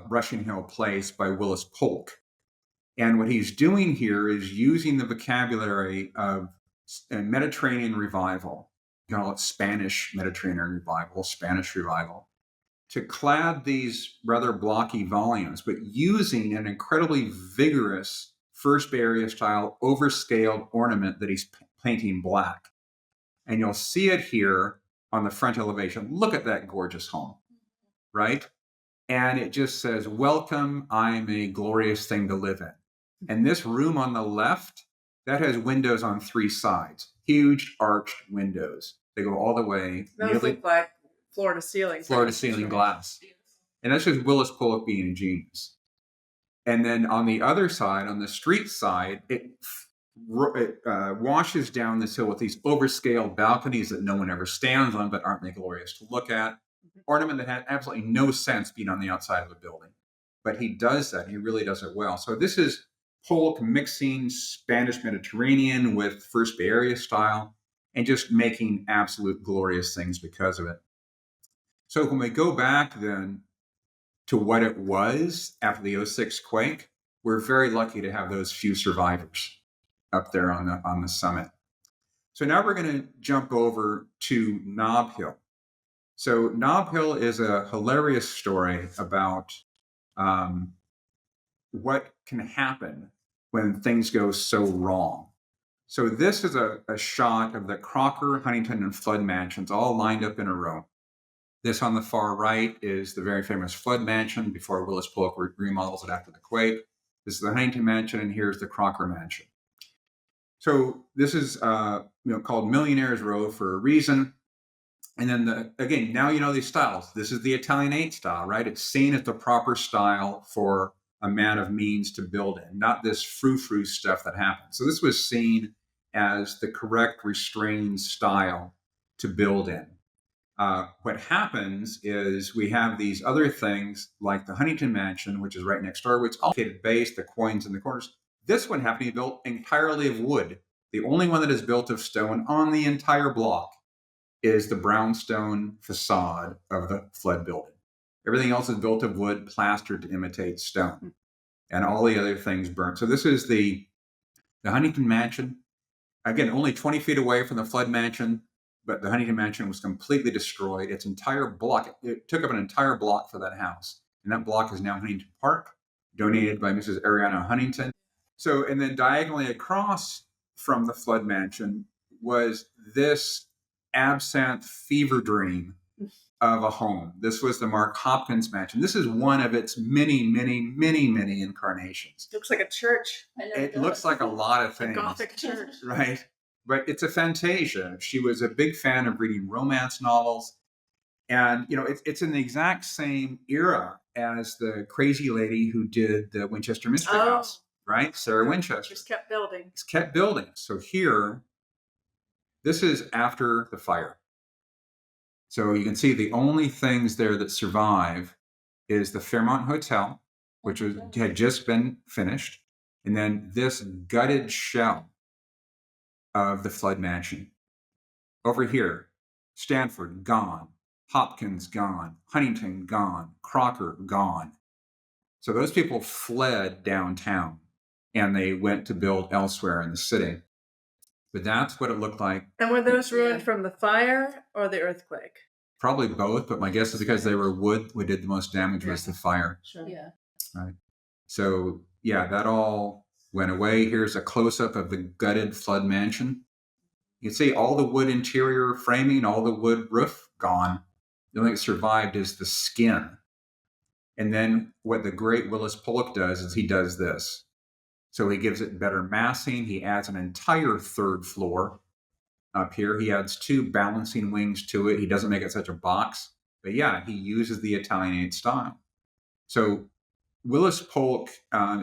Russian Hill Place by Willis Polk. And what he's doing here is using the vocabulary of Mediterranean revival, you call it Spanish Mediterranean revival, Spanish revival, to clad these rather blocky volumes, but using an incredibly vigorous First Bay Area style overscaled ornament that he's painting black. And you'll see it here on the front elevation. Look at that gorgeous home, right? And it just says, welcome, I'm a glorious thing to live in. And this room on the left, that has windows on 3 sides, huge arched windows. They go all the way. Those look like floor to ceiling glass. And that's just Willis Polk being a genius. And then on the other side, on the street side, it washes down this hill with these overscaled balconies that no one ever stands on, but aren't they glorious to look at? Ornament that had absolutely no sense being on the outside of a building. But he does that. He really does it well. So this is Polk mixing Spanish Mediterranean with First Bay Area style and just making absolute glorious things because of it. So when we go back then to what it was after the '06 quake, we're very lucky to have those few survivors up there on the summit. So now we're going to jump over to Nob Hill. So Nob Hill is a hilarious story about what can happen when things go so wrong. So this is a shot of the Crocker, Huntington, and Flood mansions all lined up in a row. This on the far right is the very famous Flood mansion before Willis Polk remodels it after the quake. This is the Huntington mansion, and here's the Crocker mansion. So this is called Millionaire's Row for a reason. And then again, now you know these styles. This is the Italianate style, right? It's seen as the proper style for a man of means to build in, not this frou-frou stuff that happens. So this was seen as the correct restrained style to build in. What happens is we have these other things like the Huntington Mansion, which is right next door, which is all base, the coins in the corners. This one happened to be built entirely of wood. The only one that is built of stone on the entire block is the brownstone facade of the Flood building. Everything else is built of wood, plastered to imitate stone, and all the other things burnt. So this is the Huntington Mansion. Again, only 20 feet away from the Flood Mansion, but the Huntington Mansion was completely destroyed. Its entire block, it took up an entire block for that house. And that block is now Huntington Park, donated by Mrs. Ariana Huntington. So, and then diagonally across from the Flood Mansion was this absinthe fever dream of a home. This was the Mark Hopkins Mansion. This is one of its many, many, many, many incarnations. Looks like a church. It looks like a lot of things. A Gothic church. Right. But it's a fantasia. She was a big fan of reading romance novels. And, it's in the exact same era as the crazy lady who did the Winchester Mystery House, right? Sarah Winchester. Just kept building. It's kept building. So here, this is after the fire. So you can see the only things there that survive is the Fairmont Hotel, which had just been finished, and then this gutted shell of the Flood Mansion. Over here, Stanford gone, Hopkins gone, Huntington gone, Crocker gone. So those people fled downtown and they went to build elsewhere in the city. But that's what it looked like. And were those ruined from the fire or the earthquake? Probably both, but my guess is because they were wood, what did the most damage was the fire. Sure. Yeah. Right. So, that all went away. Here's a close-up of the gutted Flood Mansion. You can see all the wood interior framing, all the wood roof gone. The only thing that survived is the skin. And then what the great Willis Polk does is he does this. So he gives it better massing. He adds an entire third floor up here. He adds 2 balancing wings to it. He doesn't make it such a box. But he uses the Italianate style. So Willis Polk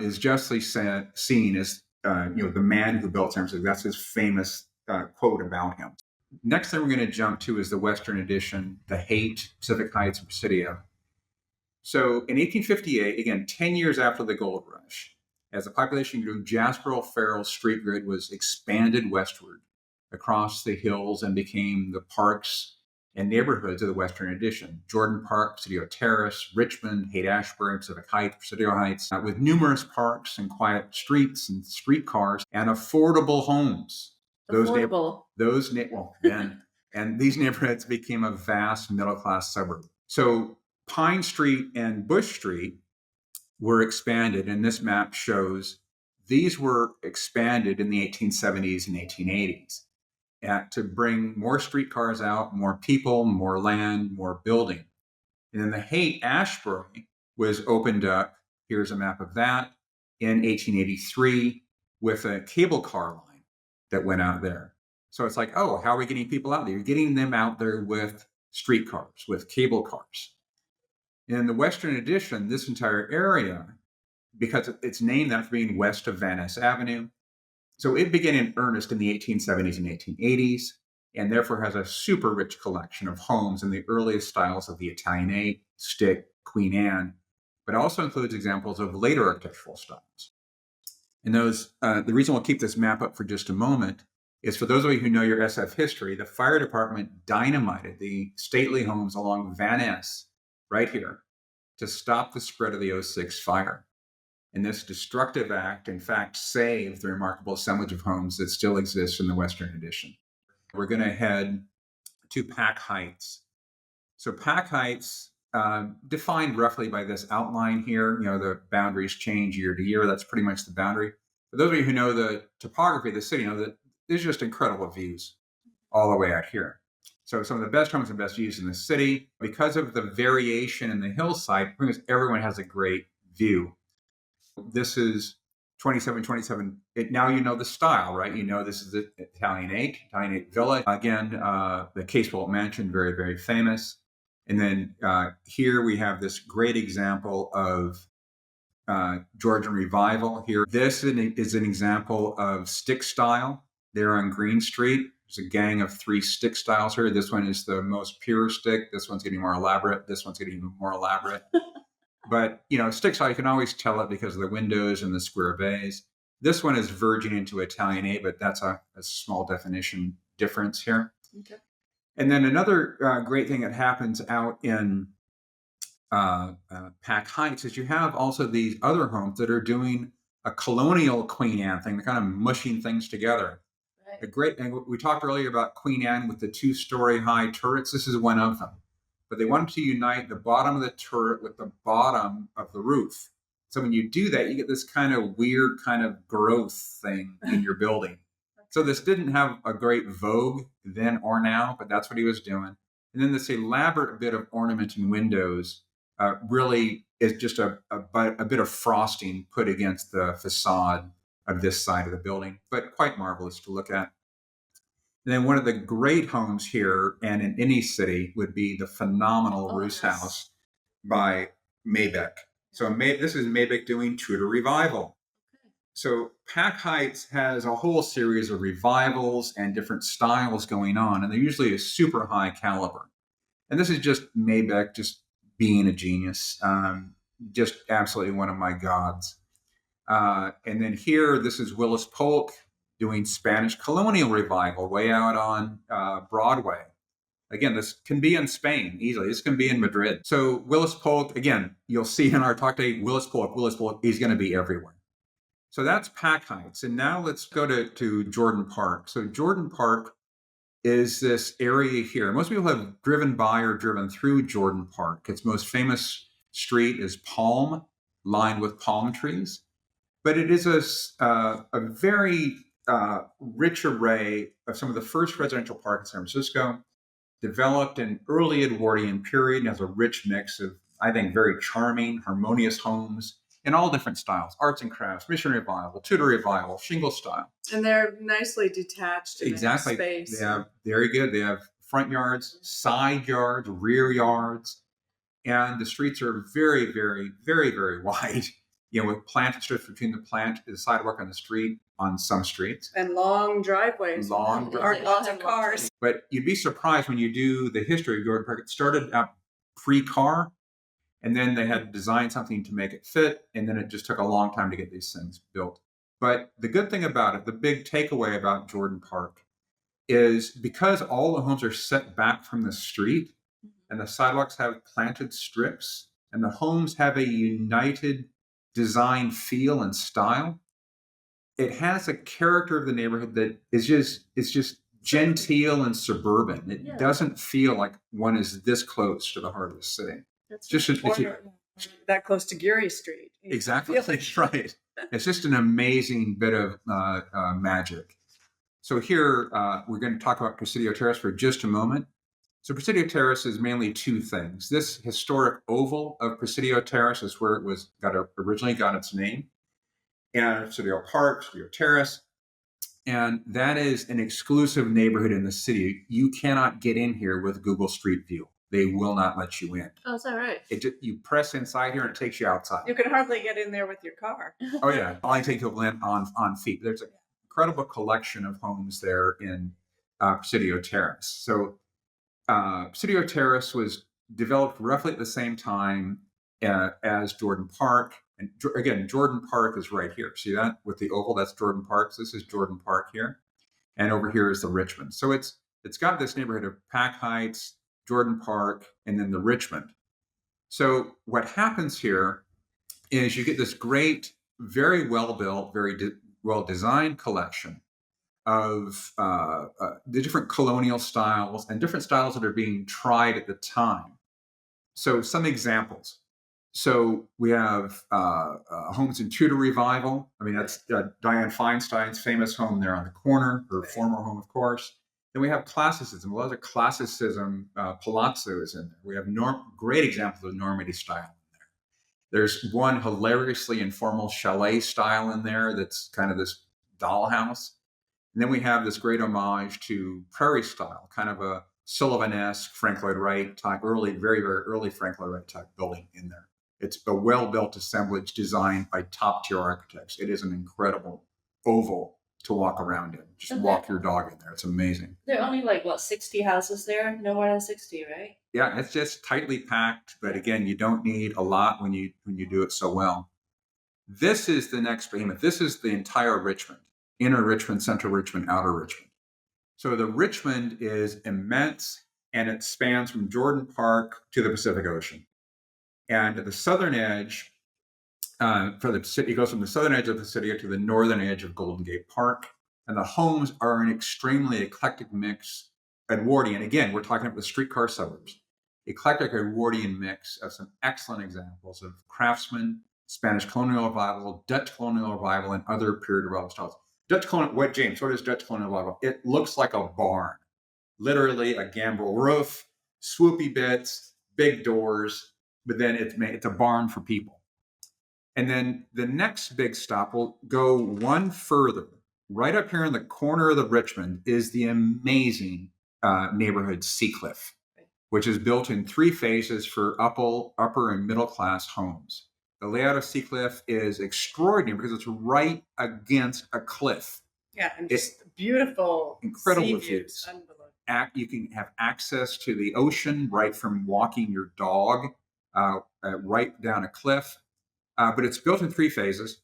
is justly seen as the man who built San Francisco. That's his famous quote about him. Next thing we're going to jump to is the Western Addition, the Haight, Pacific Heights, and Presidio. So in 1858, again, 10 years after the gold rush, as the population grew, Jasper O'Farrell's street grid was expanded westward across the hills and became the parks and neighborhoods of the Western Addition. Jordan Park, Presidio Terrace, Richmond, Haight Ashbury, Pacific Heights, Presidio Heights, with numerous parks and quiet streets and streetcars and affordable homes. And these neighborhoods became a vast middle-class suburb. So Pine Street and Bush Street were expanded, and this map shows these were expanded in the 1870s and 1880s to bring more streetcars out, more people, more land, more building. And then the Haight Ashbury was opened up, here's a map of that, in 1883 with a cable car line that went out there. So it's like, how are we getting people out there? You're getting them out there with streetcars, with cable cars. In the Western Addition, this entire area, because it's named after being west of Van Ness Avenue, So it began in earnest in the 1870s and 1880s, and therefore has a super rich collection of homes in the earliest styles of the Italianate, Stick, Queen Anne, but also includes examples of later architectural styles. And those, the reason we'll keep this map up for just a moment is for those of you who know your SF history, the fire department dynamited the stately homes along Van Ness, right here, to stop the spread of the '06 fire. And this destructive act, in fact, saved the remarkable assemblage of homes that still exists in the Western Addition. We're going to head to Pack Heights. So Pack Heights, defined roughly by this outline here, the boundaries change year to year. That's pretty much the boundary. For those of you who know the topography of the city, know that there's just incredible views all the way out here. So some of the best homes and best views in the city, because of the variation in the hillside, pretty much everyone has a great view. This is 2727. Now you know the style, right? You know this is the Italianate Villa. Again, the Casebolt Mansion, very, very famous. And then here we have this great example of Georgian Revival here. This is an example of stick style there on Green Street. There's a gang of 3 stick styles here. This one is the most pure stick. This one's getting more elaborate. This one's getting even more elaborate. But, stick style, you can always tell it because of the windows and the square bays. This one is verging into Italianate, but that's a small definition difference here. Okay. And then another great thing that happens out in Pack Heights is you have also these other homes that are doing a colonial Queen Anne thing. They're kind of mushing things together. Right. And we talked earlier about Queen Anne with the 2-story high turrets. This is one of them. But they wanted to unite the bottom of the turret with the bottom of the roof. So when you do that, you get this kind of weird kind of growth thing in your building. So this didn't have a great vogue then or now, but that's what he was doing. And then this elaborate bit of ornament in windows really is just a bit of frosting put against the facade of this side of the building, but quite marvelous to look at. And then one of the great homes here and in any city would be the phenomenal Roos House by Maybeck. So this is Maybeck doing Tudor Revival. So Pack Heights has a whole series of revivals and different styles going on, and they're usually a super high caliber. And this is just Maybeck just being a genius, just absolutely one of my gods. And then here, this is Willis Polk doing Spanish colonial revival way out on Broadway. Again, this can be in Spain easily. This can be in Madrid. So Willis Polk, again, you'll see in our talk today, Willis Polk, he's going to be everywhere. So that's Pack Heights. And now let's go to Jordan Park. So Jordan Park is this area here. Most people have driven by or driven through Jordan Park. Its most famous street is Palm, lined with palm trees. But it is a very rich array of some of the first residential parks in San Francisco, developed in early Edwardian period, and has a rich mix of, I think, very charming, harmonious homes in all different styles: arts and crafts, Missionary Revival, Tudor Revival, Shingle style. And they're nicely detached in exactly. space. They have very good. They have front yards, side yards, rear yards, and the streets are very, very, very, very wide. With planted strips between the sidewalk and the street on some streets. And long driveways. Lots of cars. But you'd be surprised when you do the history of Jordan Park. It started out pre-car, and then they had designed something to make it fit, and then it just took a long time to get these things built. But the good thing about it, the big takeaway about Jordan Park, is because all the homes are set back from the street, and the sidewalks have planted strips, and the homes have a united design feel and style, it has a character of the neighborhood that is just genteel and suburban. It doesn't feel like one is this close to the heart of the city. It's just that close to Geary Street. Exactly. That's right. It's just an amazing bit of magic. So here we're going to talk about Presidio Terrace for just a moment. So Presidio Terrace is mainly 2 things. This historic oval of Presidio Terrace is where it originally got its name. And Presidio Park, Presidio Terrace. And that is an exclusive neighborhood in the city. You cannot get in here with Google Street View. They will not let you in. Oh, is that right? You press inside here and it takes you outside. You can hardly get in there with your car. Oh, yeah. Only take you on feet. There's a incredible collection of homes there in Presidio Terrace. So Presidio Terrace was developed roughly at the same time as Jordan Park. And again, Jordan Park is right here. See that with the oval? That's Jordan Park. So this is Jordan Park here. And over here is the Richmond. So it's got this neighborhood of Pack Heights, Jordan Park, and then the Richmond. So what happens here is you get this great, very well-built, very well-designed collection of the different colonial styles and different styles that are being tried at the time. So some examples. So we have homes in Tudor Revival. I mean, that's Diane Feinstein's famous home there on the corner, her former home, of course. Then we have classicism. A lot of classicism palazzos in there. We have great examples of Normandy style in there. There's one hilariously informal chalet style in there that's kind of this dollhouse. And then we have this great homage to prairie style, kind of a Sullivan-esque Frank Lloyd Wright type, very, very early Frank Lloyd Wright type building in there. It's a well-built assemblage designed by top-tier architects. It is an incredible oval to walk around in. Just walk your dog in there. It's amazing. There are only 60 houses there? No more than 60, right? Yeah, it's just tightly packed. But again, you don't need a lot when you do it so well. This is the next behemoth. This is the entire Richmond. Inner Richmond, Central Richmond, Outer Richmond. So the Richmond is immense, and it spans from Jordan Park to the Pacific Ocean. And at the southern edge, for the city, it goes from the southern edge of the city to the northern edge of Golden Gate Park. And the homes are an extremely eclectic mix, Edwardian. Again, we're talking about the streetcar suburbs. Eclectic Edwardian mix of some excellent examples of craftsmen, Spanish colonial revival, Dutch colonial revival, and other period revival styles. James, what is Dutch colonial revival? It looks like a barn, literally a gambrel roof, swoopy bits, big doors, but then it's a barn for people. And then the next big stop will go one further. Right up here in the corner of the Richmond is the amazing neighborhood Seacliff, which is built in 3 phases for upper and middle class homes. The layout of Seacliff is extraordinary because it's right against a cliff. Yeah, and just beautiful, incredible views. You can have access to the ocean right from walking your dog right down a cliff. But it's built in 3 phases.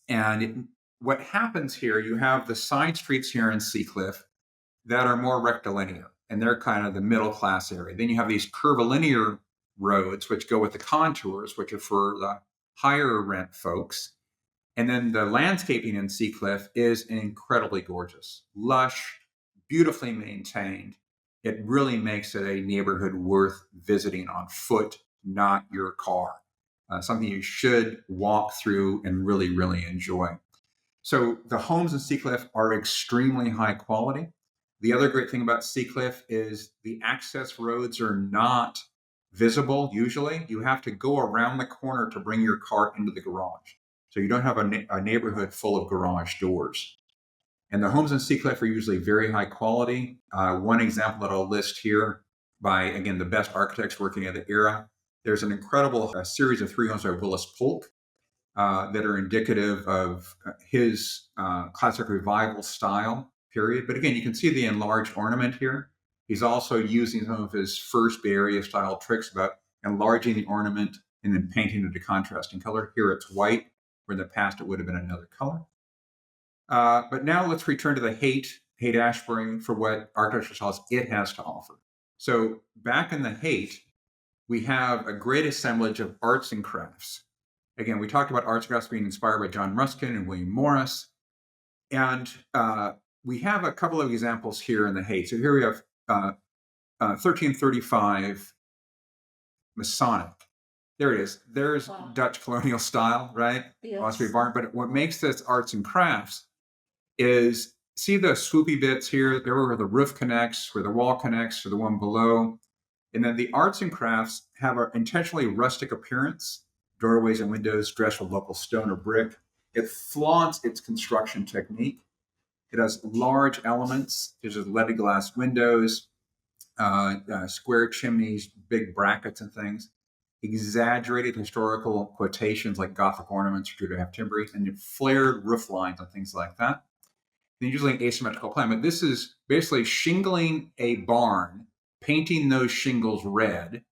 And what happens here, you have the side streets here in Seacliff that are more rectilinear, and they're kind of the middle class area. Then you have these curvilinear roads, which go with the contours, which are for the higher rent folks. And then the landscaping in Seacliff is incredibly gorgeous, lush, beautifully maintained. It really makes it a neighborhood worth visiting on foot, not your car. Something you should walk through and really, really enjoy. So the homes in Seacliff are extremely high quality. The other great thing about Seacliff is the access roads are not visible usually. You have to go around the corner to bring your car into the garage. So you don't have a neighborhood full of garage doors. And the homes in Seacliff are usually very high quality. One example that I'll list here by, again, the best architects working at the era. There's an incredible series of 3 homes by Willis Polk that are indicative of his classic revival style period. But again, you can see the enlarged ornament here. He's also using some of his first Bay Area style tricks about enlarging the ornament and then painting it a contrasting color. Here it's white, where in the past it would have been another color. But now let's return to the Haight Ashbury for what architecture styles it has to offer. So back in the Haight, we have a great assemblage of arts and crafts. Again, we talked about arts and crafts being inspired by John Ruskin and William Morris. And we have a couple of examples here in the Haight. So here we have 1335 Masonic. There it is. There's Dutch colonial style, right? Yes. Osprey barn. But what makes this arts and crafts is, see the swoopy bits here, there where the roof connects, where the wall connects to the one below. And then the arts and crafts have an intentionally rustic appearance, doorways and windows dressed with local stone or brick. It flaunts its construction technique. It has large elements, such as leaded glass windows, square chimneys, big brackets and things, exaggerated historical quotations like Gothic ornaments or Tudor half timbers, and flared roof lines and things like that. They're using an asymmetrical plan, but this is basically shingling a barn, painting those shingles red,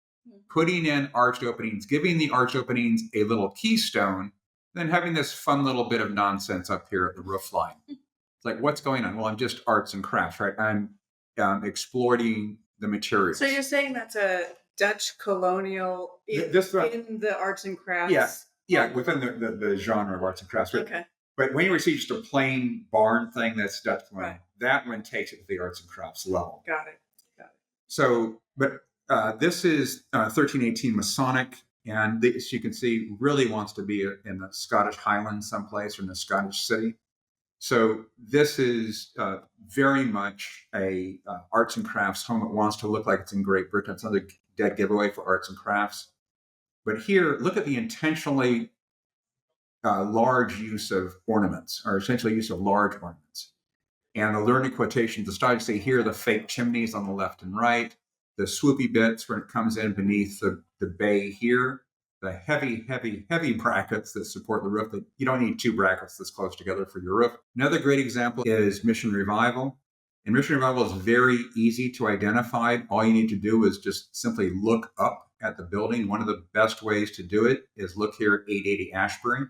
putting in arched openings, giving the arched openings a little keystone, then having this fun little bit of nonsense up here at the roof line. It's like, what's going on? Well, I'm just arts and crafts, right? I'm exploiting the materials. So you're saying that's a Dutch colonial in the arts and crafts? Yeah, within the genre of arts and crafts. Okay. But when you see just a plain barn thing that's Dutch colonial, that one takes it to the arts and crafts level. Got it. So, but this is 1318 Masonic, and this, you can see, really wants to be in the Scottish Highlands someplace or in the Scottish city. So this is very much a arts and crafts home. It wants to look like it's in Great Britain. It's another dead giveaway for arts and crafts. But here, look at the intentionally large use of ornaments, or essentially use of large ornaments. And the learned quotations, the style you see here, the fake chimneys on the left and right, the swoopy bits when it comes in beneath the bay here, the heavy, heavy, heavy brackets that support the roof. You don't need two brackets this close together for your roof. Another great example is Mission Revival. And Mission Revival is very easy to identify. All you need to do is just simply look up at the building. One of the best ways to do it is look here at 880 Ashbury.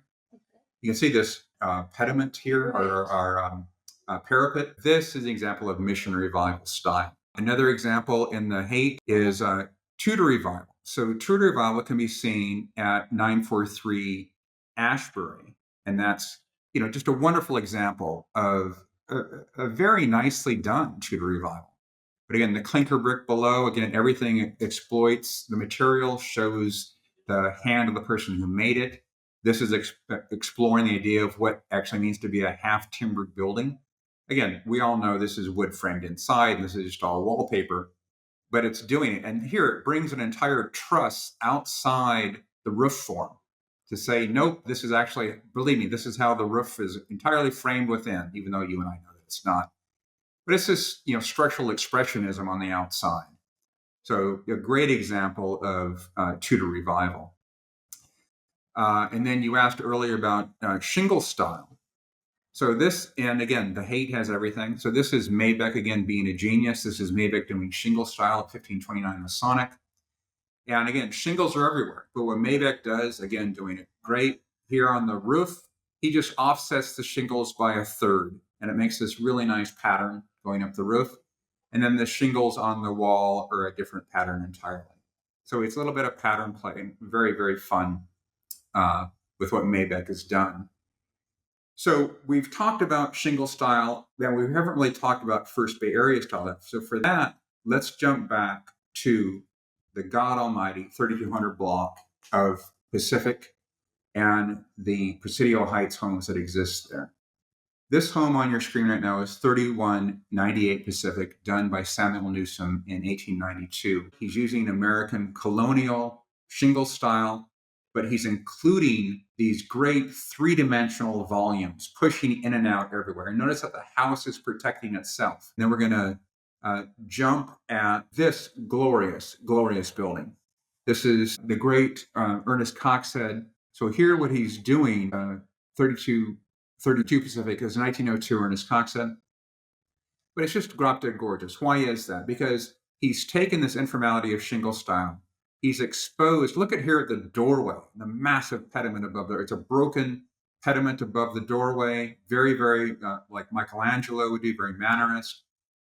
You can see this pediment here, our parapet. This is an example of Mission Revival style. Another example in the Haight is Tudor Revival. So Tudor Revival can be seen at 943 Ashbury. And that's, just a wonderful example of a very nicely done Tudor Revival. But again, the clinker brick below, again, everything exploits the material, shows the hand of the person who made it. This is exploring the idea of what actually means to be a half-timbered building. Again, we all know this is wood framed inside, and this is just all wallpaper, but it's doing it. And here it brings an entire truss outside the roof form to say, nope, this is actually, believe me, this is how the roof is entirely framed within, even though you and I know that it's not. But it's this, structural expressionism on the outside. So a great example of Tudor Revival. And then you asked earlier about shingle style. So this, and again, the Haight has everything. So this is Maybeck, again, being a genius. This is Maybeck doing shingle style at 1529 Masonic. And again, shingles are everywhere. But what Maybeck does, again, doing it great here on the roof, he just offsets the shingles by a third. And it makes this really nice pattern going up the roof. And then the shingles on the wall are a different pattern entirely. So it's a little bit of pattern play, very, very fun with what Maybeck has done. So we've talked about shingle style, then we haven't really talked about First Bay Area style. So for that, let's jump back to the God Almighty 3200 block of Pacific and the Presidio Heights homes that exist there. This home on your screen right now is 3198 Pacific, done by Samuel Newsom in 1892. He's using American colonial shingle style, but he's including these great three-dimensional volumes pushing in and out everywhere. And notice that the house is protecting itself. And then we're going to jump at this glorious, glorious building. This is the great Ernest Coxhead. So here what he's doing, 32 Pacific is 1902 Ernest Coxhead. But it's just drop dead gorgeous. Why is that? Because he's taken this informality of shingle style. He's exposed, look at here at the doorway, the massive pediment above there. It's a broken pediment above the doorway, very, very like Michelangelo would do, very mannerist.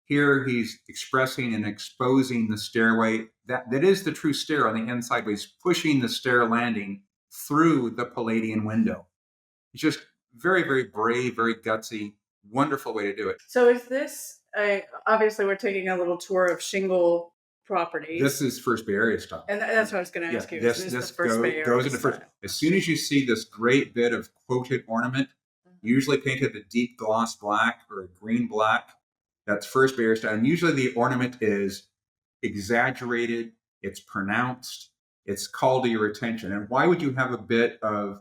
Here he's expressing and exposing the stairway. That is the true stair on the inside, but he's pushing the stair landing through the Palladian window. It's just very, very brave, very gutsy, wonderful way to do it. So is this, obviously we're taking a little tour of shingle properties. This is First Bay Area style. And that's what I was going to ask you. This goes into first. As soon as you see this great bit of quoted ornament, usually painted a deep gloss black or a green black, that's First Bay Area style. And usually the ornament is exaggerated, it's pronounced, it's called to your attention. And why would you have a bit of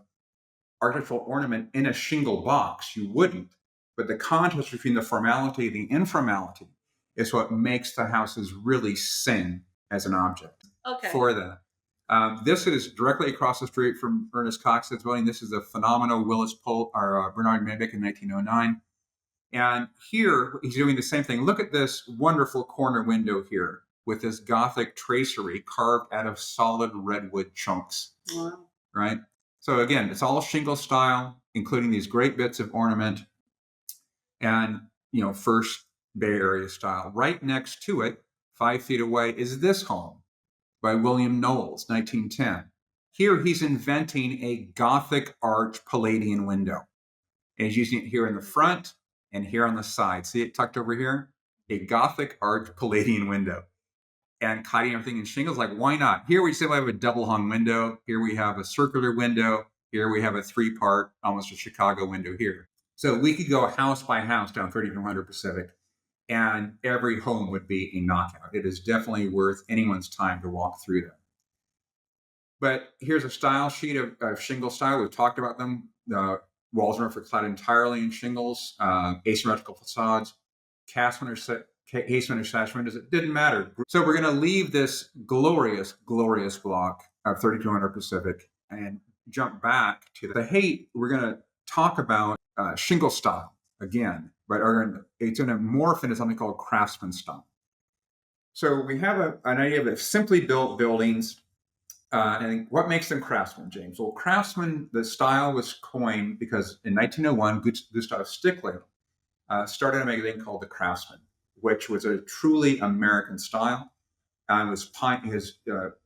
artificial ornament in a shingle box? You wouldn't. But the contrast between the formality and the informality is what makes the houses really sing as an object. Okay. For that. This is directly across the street from Ernest Coxhead's building. This is a phenomenal Willis, Polk, or Bernard Maybeck in 1909. And here he's doing the same thing. Look at this wonderful corner window here with this Gothic tracery carved out of solid redwood chunks. Wow. Right? So again, it's all shingle style, including these great bits of ornament and, first Bay Area style. Right next to it, 5 feet away, is this home by William Knowles, 1910. Here he's inventing a Gothic arch Palladian window. And he's using it here in the front and here on the side. See it tucked over here? A Gothic arch Palladian window. And cladding everything in shingles, like, why not? Here we still have a double hung window. Here we have a circular window. Here we have a 3-part, almost a Chicago window here. So we could go house by house down 3200 Pacific, and every home would be a knockout. It is definitely worth anyone's time to walk through them. But here's a style sheet of shingle style. We've talked about them. The walls are clad entirely in shingles, asymmetrical facades, casement or sash windows. It didn't matter. So we're going to leave this glorious, glorious block of 3200 Pacific and jump back to the Haight. We're going to talk about shingle style again, but it's going to morph into something called craftsman style. So we have an idea of simply built buildings. And what makes them craftsmen, James? Well, craftsman, the style was coined because in 1901, Gustav Stickler started a magazine called The Craftsman, which was a truly American style. His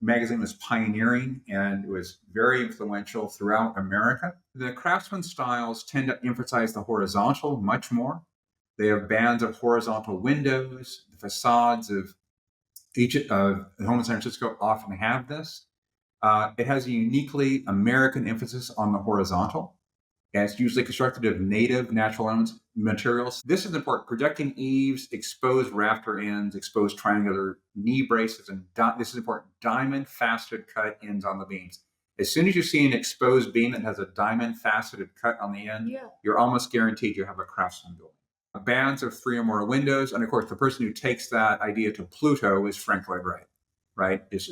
magazine was pioneering, and it was very influential throughout America. The craftsman styles tend to emphasize the horizontal much more. They have bands of horizontal windows. The facades of each the home in San Francisco often have this. It has a uniquely American emphasis on the horizontal. And it's usually constructed of native natural materials. This is important. Projecting eaves, exposed rafter ends, exposed triangular knee braces, and this is important. Diamond faceted cut ends on the beams. As soon as you see an exposed beam that has a diamond faceted cut on the end, you're almost guaranteed you have a craftsman building. Bands of 3 or more windows, and of course, the person who takes that idea to Pluto is Frank Lloyd Wright. Right? Just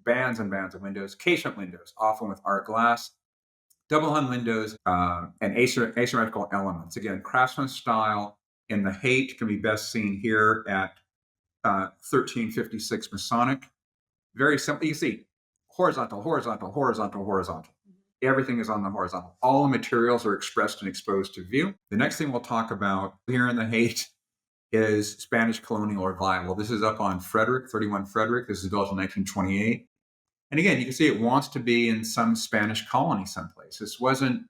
bands and bands of windows, casement windows, often with art glass. Double hung windows and asymmetrical elements. Again, craftsman style in the Haight can be best seen here at 1356 Masonic. Very simple. You see horizontal, horizontal, horizontal, horizontal. Everything is on the horizontal. All the materials are expressed and exposed to view. The next thing we'll talk about here in the Haight is Spanish colonial revival. This is up on Frederick, 31 Frederick. This is built in 1928. And again, you can see it wants to be in some Spanish colony someplace. This wasn't,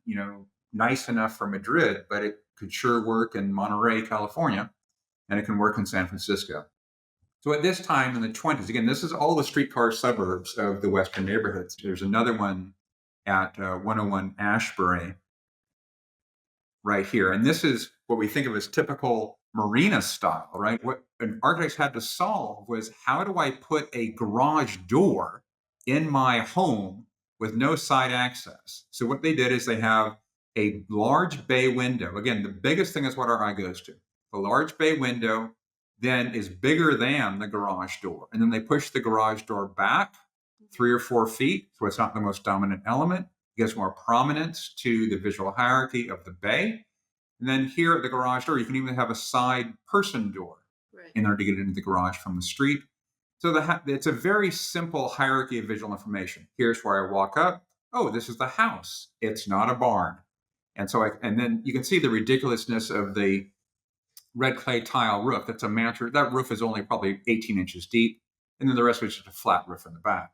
nice enough for Madrid, but it could sure work in Monterey, California, and it can work in San Francisco. So at this time in the 20s, again, this is all the streetcar suburbs of the Western neighborhoods. There's another one at 101 Ashbury right here. And this is what we think of as typical Marina style, right? What an architect had to solve was, how do I put a garage door in my home with no side access? So what they did is they have a large bay window. Again, the biggest thing is what our eye goes to. The large bay window then is bigger than the garage door. And then they push the garage door back 3 or 4 feet, so it's not the most dominant element. It gives more prominence to the visual hierarchy of the bay. And then here at the garage door, you can even have a side person door in order to get into the garage from the street. So it's a very simple hierarchy of visual information. Here's where I walk up. Oh, this is the house. It's not a barn. And then you can see the ridiculousness of the red clay tile roof. That's a mantra. That roof is only probably 18 inches deep. And then the rest of it's just a flat roof in the back.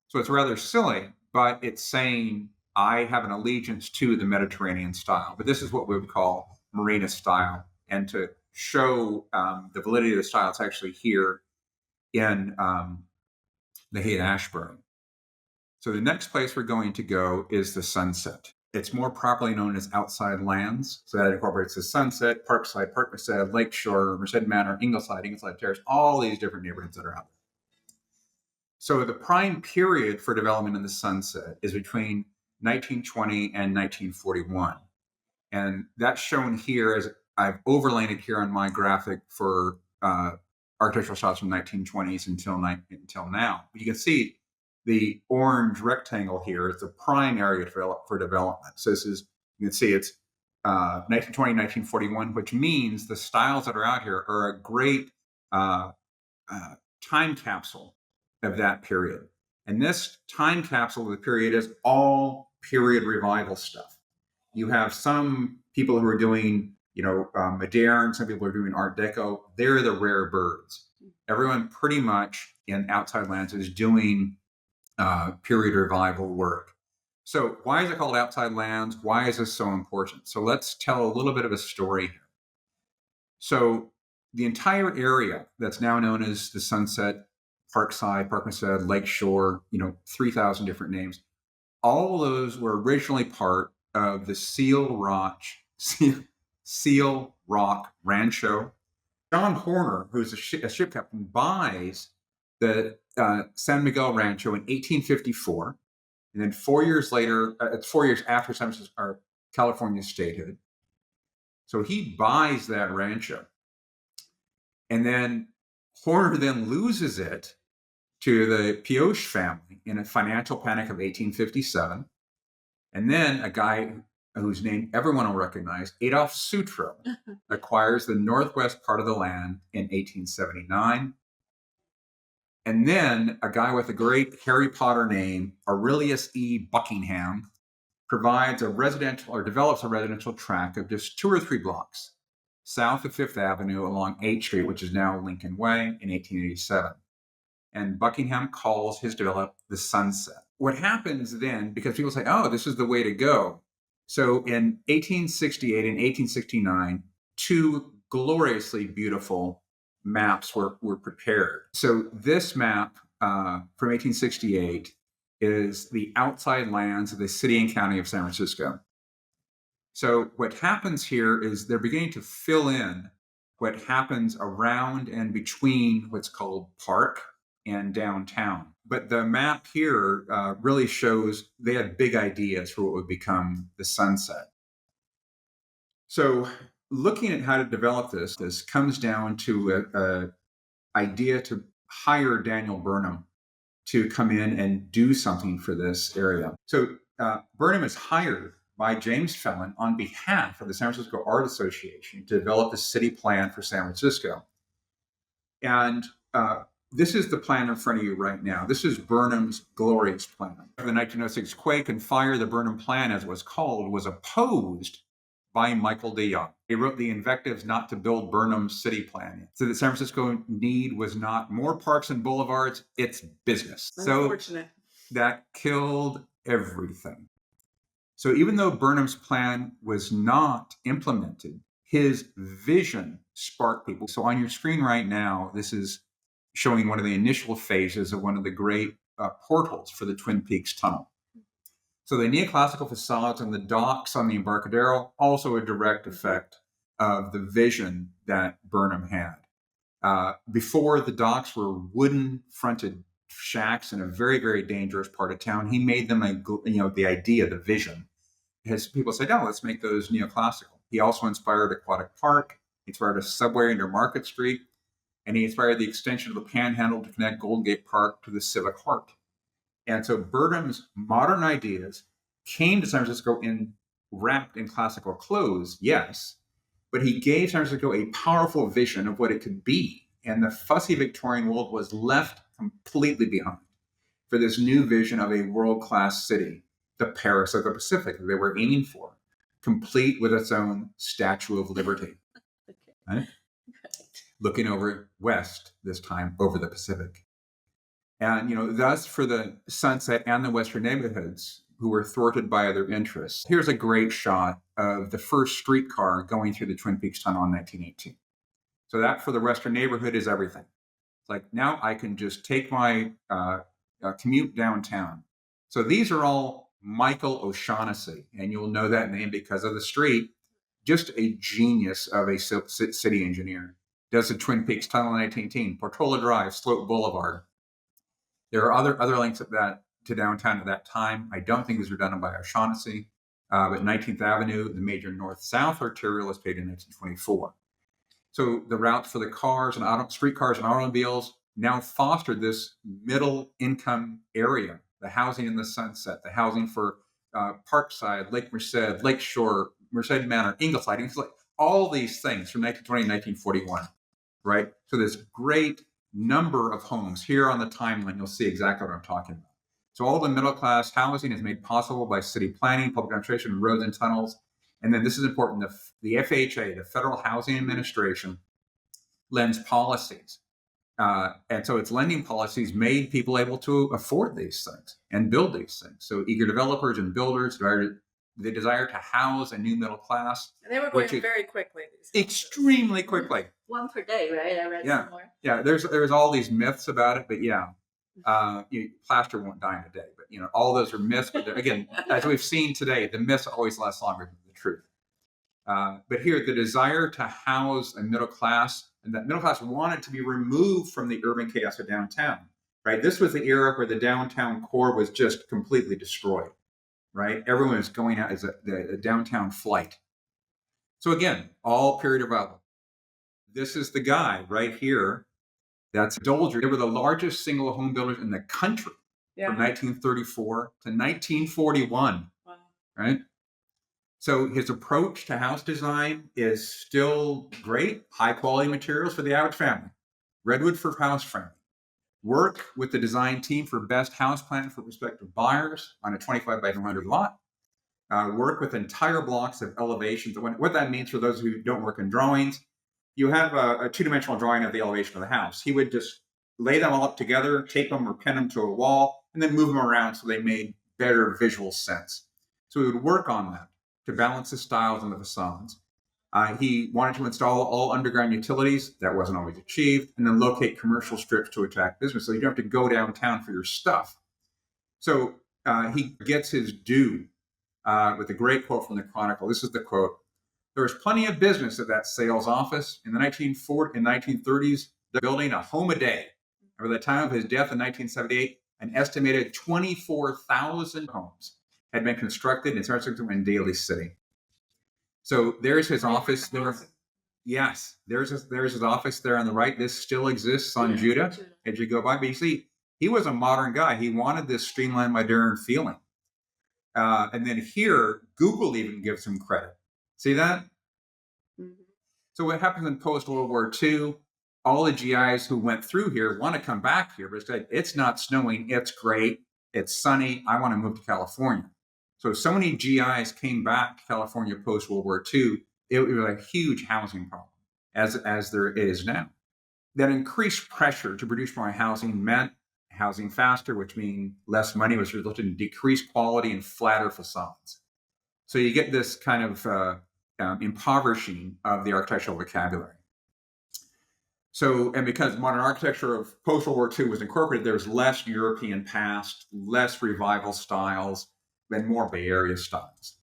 So it's rather silly, but it's saying I have an allegiance to the Mediterranean style. But this is what we would call Marina style. And to show the validity of the style, it's actually here in the Haight Ashbury. So the next place we're going to go is the Sunset. It's more properly known as Outside Lands. So that incorporates the Sunset, Parkside, Park Merced, Lakeshore, Merced Manor, Ingleside, Terrace, all these different neighborhoods that are out there. So the prime period for development in the Sunset is between 1920 and 1941. And that's shown here as I've overlaid it here on my graphic for architectural styles from 1920s until now. But you can see the orange rectangle here is the prime area for development. So you can see it's 1920, 1941, which means the styles that are out here are a great time capsule of that period. And this time capsule of the period is all period revival stuff. You have some people who are doing, modern, some people are doing Art Deco. They're the rare birds. Everyone pretty much in Outside Lands is doing period revival work. So why is it called Outside Lands? Why is this so important? So let's tell a little bit of a story here. So the entire area that's now known as the Sunset, Parkside, Parkstead, Lakeshore, 3,000 different names, all of those were originally part of the Seal Rock Rancho. John Horner, who's a ship captain, buys the San Miguel Rancho in 1854. And then 4 years later, it's 4 years after California statehood. So he buys that rancho. And then Horner then loses it to the Pioche family in a financial panic of 1857. And then a guy whose name everyone will recognize, Adolph Sutro, acquires the northwest part of the land in 1879. And then a guy with a great Harry Potter name, Aurelius E. Buckingham, develops a residential tract of just 2 or 3 blocks south of Fifth Avenue along 8th Street, which is now Lincoln Way, in 1887. And Buckingham calls his development the Sunset. What happens then, because people say, oh, this is the way to go. So in 1868 and 1869, 2 gloriously beautiful maps were prepared. So this map from 1868 is the outside lands of the city and county of San Francisco. So what happens here is they're beginning to fill in what happens around and between what's called Park and downtown. But the map here really shows they had big ideas for what would become the Sunset. So looking at how to develop this comes down to an idea to hire Daniel Burnham to come in and do something for this area. So Burnham is hired by James Fellon on behalf of the San Francisco Art Association to develop the city plan for San Francisco. And this is the plan in front of you right now. This is Burnham's glorious plan. The 1906 quake and fire, the Burnham Plan, as it was called, was opposed by Michael DeYoung. He wrote the invectives not to build Burnham's city plan. So the San Francisco need was not more parks and boulevards, it's business. Unfortunate. So that killed everything. So even though Burnham's plan was not implemented, his vision sparked people. So on your screen right now, this is showing one of the initial phases of one of the great portals for the Twin Peaks Tunnel. So the neoclassical facades and the docks on the Embarcadero, also a direct effect of the vision that Burnham had. Before, the docks were wooden fronted shacks in a very, very dangerous part of town. He made them the idea, the vision. As people said, oh, let's make those neoclassical. He also inspired Aquatic Park. He inspired a subway under Market Street. And he inspired the extension of the Panhandle to connect Golden Gate Park to the Civic Heart. And so Burnham's modern ideas came to San Francisco wrapped in classical clothes, yes, but he gave San Francisco a powerful vision of what it could be. And the fussy Victorian world was left completely behind for this new vision of a world-class city, the Paris of the Pacific that they were aiming for, complete with its own Statue of Liberty. Okay. Right? Looking over west, this time over the Pacific. And, thus for the Sunset and the Western neighborhoods who were thwarted by other interests. Here's a great shot of the first streetcar going through the Twin Peaks Tunnel in 1918. So that for the Western neighborhood is everything. It's like, now I can just take my commute downtown. So these are all Michael O'Shaughnessy, and you'll know that name because of the street. Just a genius of a city engineer. Does the Twin Peaks Tunnel in 1918, Portola Drive, Slope Boulevard. There are other links at that to downtown at that time. I don't think these were done by O'Shaughnessy, but 19th Avenue, the major north-south arterial, was paid in 1924. So the routes for the cars and streetcars and automobiles now fostered this middle-income area, the housing in the Sunset, the housing for Parkside, Lake Merced, Lakeshore, Merced Manor, Ingleside. It's like all these things from 1920 to 1941, right? So this great number of homes here on the timeline. You'll see exactly what I'm talking about. So all the middle class housing is made possible by city planning, public administration, roads and tunnels. And then this is important: the FHA, the Federal Housing Administration, lends policies. And so its lending policies made people able to afford these things and build these things. So eager developers and builders, they desire to house a new middle class. And they were going very quickly. Extremely quickly. One per day, right? I read somewhere. Yeah, there's all these myths about it, but yeah, plaster won't die in a day. But all those are myths. But again, as we've seen today, the myths always last longer than the truth. But here, the desire to house a middle class, and that middle class wanted to be removed from the urban chaos of downtown, right? This was the era where the downtown core was just completely destroyed, right? Everyone was going out as a downtown flight. So again, all period of development. This is the guy right here. That's Doelger. They were the largest single home builders in the country from 1934 to 1941, right? So his approach to house design is still great. High quality materials for the average family. Redwood for house framing. Work with the design team for best house plan for prospective buyers on a 25 by 100 lot. Work with entire blocks of elevations. What that means for those who don't work in drawings, you have a two-dimensional drawing of the elevation of the house. He would just lay them all up together, tape them or pin them to a wall, and then move them around so they made better visual sense. So he would work on that to balance the styles and the facades. He wanted to install all underground utilities. That wasn't always achieved. And then locate commercial strips to attract business. So you don't have to go downtown for your stuff. So he gets his due with a great quote from the Chronicle. This is the quote. There was plenty of business at that sales office. In the 1930s, they're building a home a day. And by the time of his death in 1978, an estimated 24,000 homes had been constructed in Terrace and Daly City. So there's his office there. Yes, there's his office there on the right. This still exists on Judah as you go by. But you see, he was a modern guy. He wanted this streamlined, modern feeling. And then here, Google even gives him credit. See that? Mm-hmm. So what happens in post-World War II, all the GIs who went through here want to come back here, but it's not snowing, it's great, it's sunny, I want to move to California. So many GIs came back to California post-World War II, it was a huge housing problem, as there is now. That increased pressure to produce more housing meant housing faster, which means less money, which resulted in decreased quality and flatter facades. So you get this kind of impoverishing of the architectural vocabulary. So, and because modern architecture of post-World War II was incorporated, there's less European past, less revival styles, and more Bay Area styles.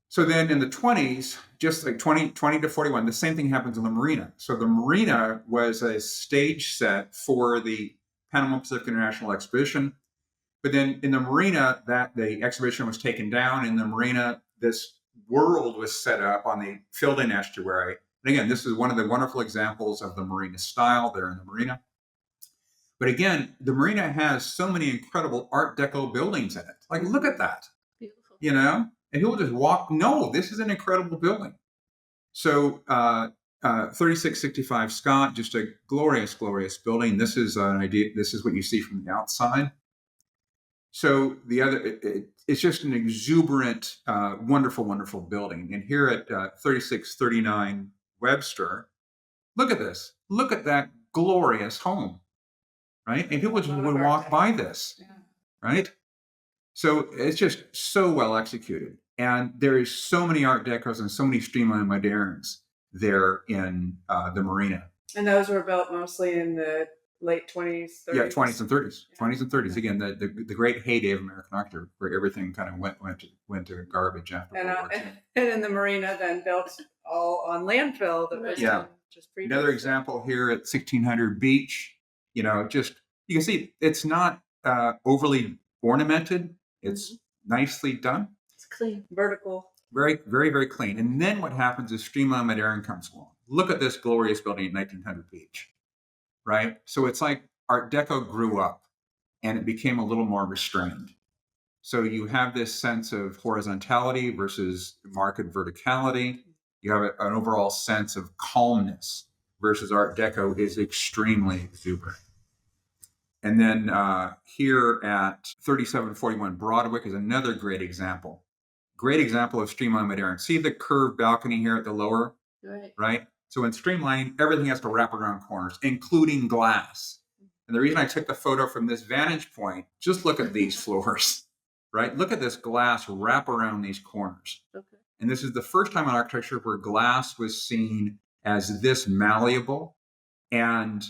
So then in the 20s, just like 20 to 41, the same thing happens in the Marina. So the Marina was a stage set for the Panama Pacific International Exposition. But then in the Marina, the exhibition was taken down. In the Marina, this world was set up on the filled-in estuary. And again, this is one of the wonderful examples of the Marina style there in the Marina. But again, the Marina has so many incredible Art Deco buildings in it. Like, look at that. Beautiful. And people just walk, no, this is an incredible building. So 3665 Scott, just a glorious, glorious building. This is an idea. This is what you see from the outside. So the other, it's just an exuberant, wonderful, wonderful building. And here at 3639 Webster, look at this. Look at that glorious home, right? And people just would walk by this, right? So it's just so well executed. And there is so many Art Decos and so many streamlined moderns there in the Marina. And those were built mostly in the late 20s, 30s? Yeah, 20s and 30s. Yeah. 20s and 30s. Again, the great heyday of American architecture, where everything kind of went to garbage after World War II. And in the Marina, then built all on landfill. That was just another example here at 1600 Beach. Just you can see it's not overly ornamented. It's nicely done. It's clean, vertical. Very, very, very clean. And then what happens is streamlined modern comes along. Look at this glorious building at 1900 Beach. Right? So it's like Art Deco grew up and it became a little more restrained. So you have this sense of horizontality versus marked verticality. You have an overall sense of calmness versus Art Deco is extremely exuberant. And then here at 3741 Broadwick is another great example. Great example of streamlined modern. See the curved balcony here at the lower, right? So in streamlining, everything has to wrap around corners, including glass. And the reason I took the photo from this vantage point, just look at these floors, right? Look at this glass wrap around these corners. Okay. And this is the first time in architecture where glass was seen as this malleable and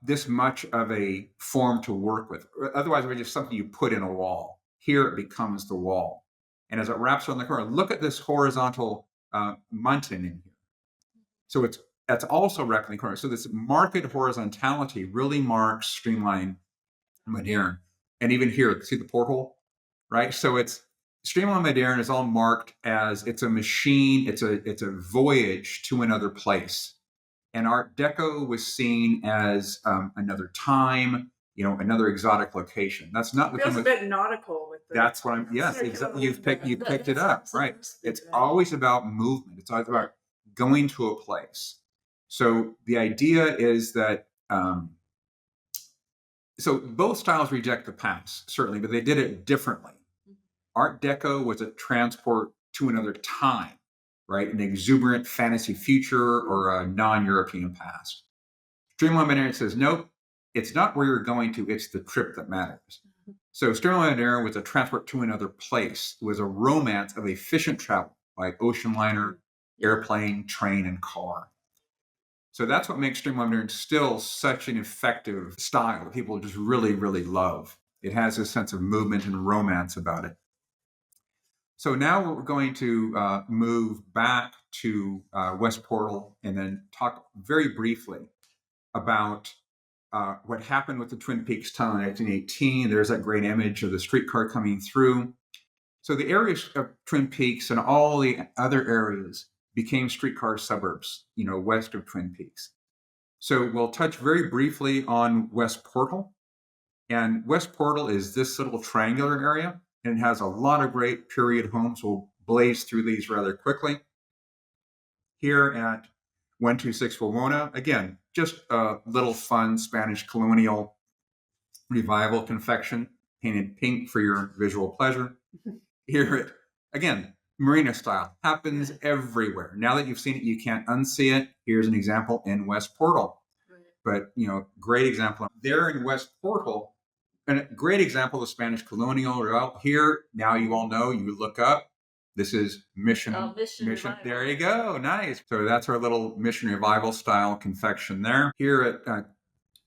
this much of a form to work with. Otherwise, it was just something you put in a wall. Here it becomes the wall. And as it wraps around the corner, look at this horizontal muntin in here. So that's also wrapped in the corner. So this marked horizontality really marks streamlined modern. And even here, see the porthole, right? So it's streamlined modern is all marked as it's a machine, it's a voyage to another place. And Art Deco was seen as another time, another exotic location. That's not It feels a bit nautical with the. That's what I'm. Yes, exactly. You've picked it up, right? It's always about movement. It's always about going to a place. So the idea is that. So both styles reject the past, certainly, but they did it differently. Art Deco was a transport to another time, right? An exuberant fantasy future or a non-European past. Streamlined modern says, nope, it's not where you're going to, it's the trip that matters. So streamlined modern was a transport to another place. It was a romance of efficient travel, like ocean liner, airplane, train, and car. So that's what makes streamlined modern still such an effective style that people just really, really love. It has this sense of movement and romance about it. So now we're going to move back to West Portal and then talk very briefly about what happened with the Twin Peaks tunnel in 1918. There's that great image of the streetcar coming through. So the areas of Twin Peaks and all the other areas became streetcar suburbs, west of Twin Peaks. So we'll touch very briefly on West Portal. And West Portal is this little triangular area, and it has a lot of great period homes. We'll blaze through these rather quickly. Here at 126 Buena, again, just a little fun Spanish colonial revival confection, painted pink for your visual pleasure. Here at, again, Marina style, happens everywhere. Now that you've seen it, you can't unsee it. Here's an example in West Portal. But, great example. There in West Portal, and a great example of Spanish colonial. Well, here, now you all know, you look up, this is Mission. Revival. There you go. Nice. So that's our little Mission Revival style confection there. Here at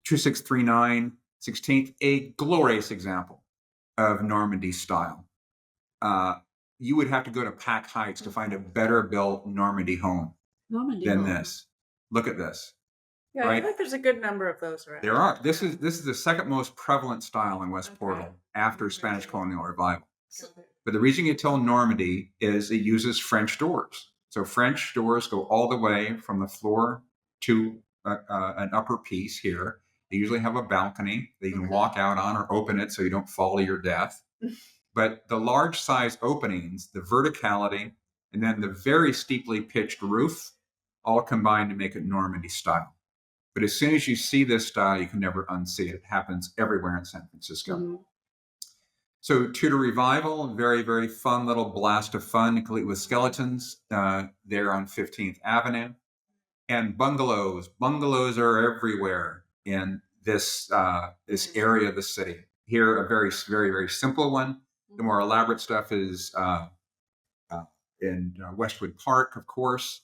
2639 16th, a glorious example of Normandy style. You would have to go to Pack Heights to find a better built Normandy home than this. Look at this. Yeah, right? I feel like there's a good number of those around. There are. This is the second most prevalent style in West Portal after Spanish colonial revival. But the reason you tell Normandy is it uses French doors. So French doors go all the way from the floor to an upper piece here. They usually have a balcony that you can walk out on or open it so you don't fall to your death. But the large size openings, the verticality, and then the very steeply pitched roof all combine to make it Normandy style. But as soon as you see this style, you can never unsee it. It happens everywhere in San Francisco. Mm-hmm. So Tudor Revival, very, very fun little blast of fun, complete with skeletons there on 15th Avenue. And bungalows. Bungalows are everywhere in this area of the city. Here, a very, very, very simple one. The more elaborate stuff is in Westwood Park, of course.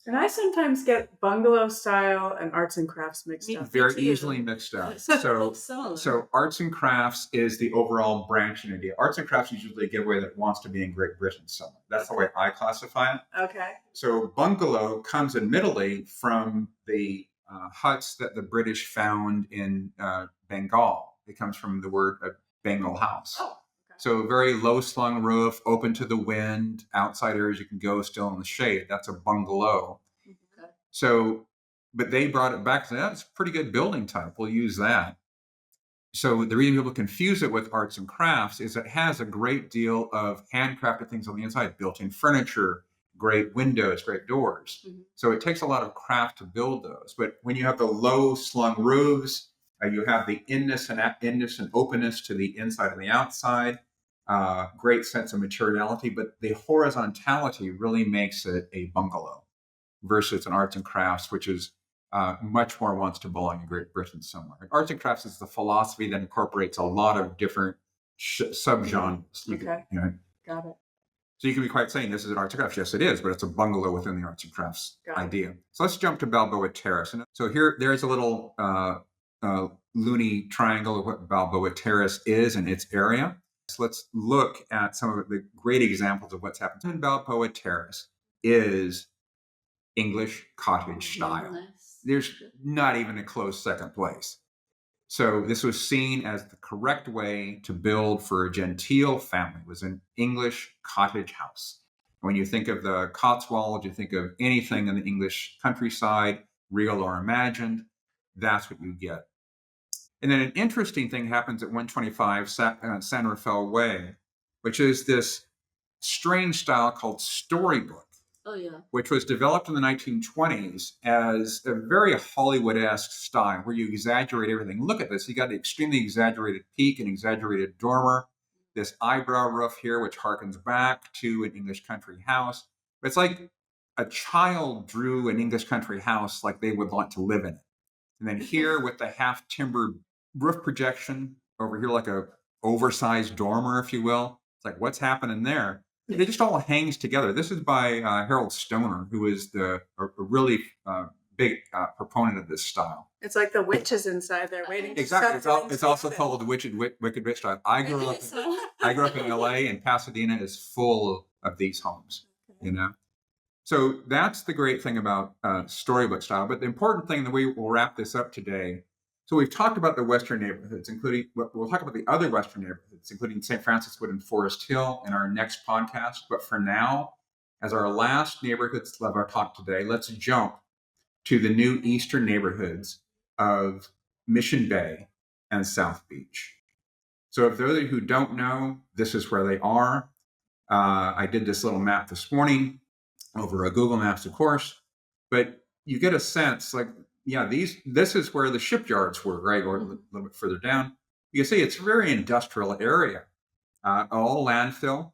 And I sometimes get bungalow style and arts and crafts mixed up. Very easily mixed up. So arts and crafts is the overall branching idea. Arts and crafts is usually a giveaway that wants to be in Great Britain somewhere. That's the way I classify it. Okay. So bungalow comes admittedly from the huts that the British found in Bengal. It comes from the word Bengal house. Oh. So very low slung roof, open to the wind, outside areas you can go still in the shade. That's a bungalow. Okay. So, but they brought it back to that's a pretty good building type. We'll use that. So the reason people confuse it with arts and crafts is it has a great deal of handcrafted things on the inside, built-in furniture, great windows, great doors. Mhm. So it takes a lot of craft to build those. But when you have the low-slung roofs, you have the inness and openness to the inside and the outside, great sense of materiality, but the horizontality really makes it a bungalow versus an arts and crafts, which is much more wants to belong in Great Britain somewhere. And arts and crafts is the philosophy that incorporates a lot of different subgenres. Okay. Got it. So you can be quite saying this is an arts and crafts. Yes, it is, but it's a bungalow within the arts and crafts Got it. idea. So let's jump to Balboa Terrace. And so there's a little loony triangle of what Balboa Terrace is and its area. So let's look at some of the great examples of what's happened. In Balboa Terrace is English cottage style. Nice. There's not even a close second place. So this was seen as the correct way to build for a genteel family, was an English cottage house. When you think of the Cotswolds, you think of anything in the English countryside, real or imagined, that's what you get. And then an interesting thing happens at 125 San Rafael Way, which is this strange style called storybook. Oh, yeah. Which was developed in the 1920s as a very Hollywood-esque style where you exaggerate everything. Look at this. You got an extremely exaggerated peak, an exaggerated dormer, this eyebrow roof here, which harkens back to an English country house. It's like a child drew an English country house like they would want to live in it. And then here with the half-timber roof projection, over here like a oversized dormer, if you will. It's like, what's happening there? It just all hangs together. This is by Harold Stoner, who is a really big proponent of this style. It's like the witches inside there waiting. Exactly. It's also called the Wicked Witch style. I grew up in LA, and Pasadena is full of these homes. You know, so that's the great thing about storybook style. But the important thing that we will wrap this up today. So we've talked about the Western neighborhoods, including, we'll talk about the other Western neighborhoods, including St. Francis Wood and Forest Hill in our next podcast. But for now, as our last neighborhoods of our talk today, let's jump to the new Eastern neighborhoods of Mission Bay and South Beach. So if those of you who don't know, this is where they are. I did this little map this morning over a Google Maps, of course, but you get a sense like, yeah, this is where the shipyards were, right? Or a little bit further down. You can see it's a very industrial area, all landfill.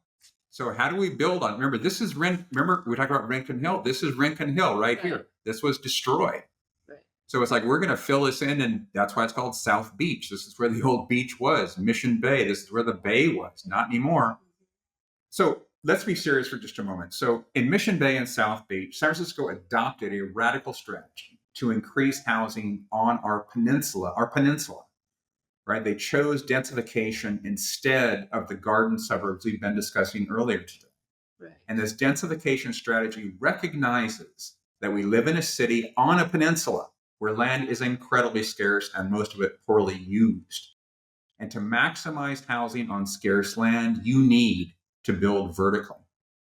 So how do we build on? Remember, this is remember we talked about Rincon Hill. This is Rincon Hill right here. This was destroyed. Right. So it's like we're going to fill this in, and that's why it's called South Beach. This is where the old beach was, Mission Bay. This is where the bay was. Not anymore. So let's be serious for just a moment. So in Mission Bay and South Beach, San Francisco adopted a radical strategy to increase housing on our peninsula, right? They chose densification instead of the garden suburbs we've been discussing earlier today. Right. And this densification strategy recognizes that we live in a city on a peninsula where land is incredibly scarce and most of it poorly used. And to maximize housing on scarce land, you need to build vertically.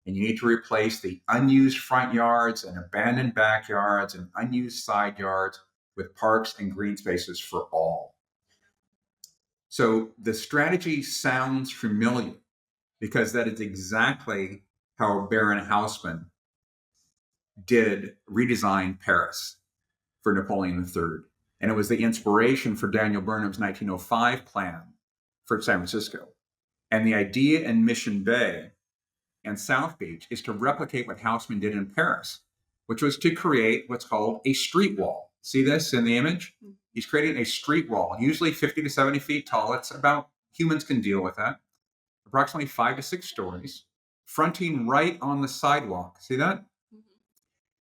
And you need to replace the unused front yards and abandoned backyards and unused side yards with parks and green spaces for all. So the strategy sounds familiar because that is exactly how Baron Haussmann did redesign Paris for Napoleon III. And it was the inspiration for Daniel Burnham's 1905 plan for San Francisco. And the idea in Mission Bay and South Beach is to replicate what Haussmann did in Paris, which was to create what's called a street wall. See this in the image? He's creating a street wall, usually 50 to 70 feet tall. It's about, humans can deal with that. Approximately 5 to 6 stories, fronting right on the sidewalk. See that?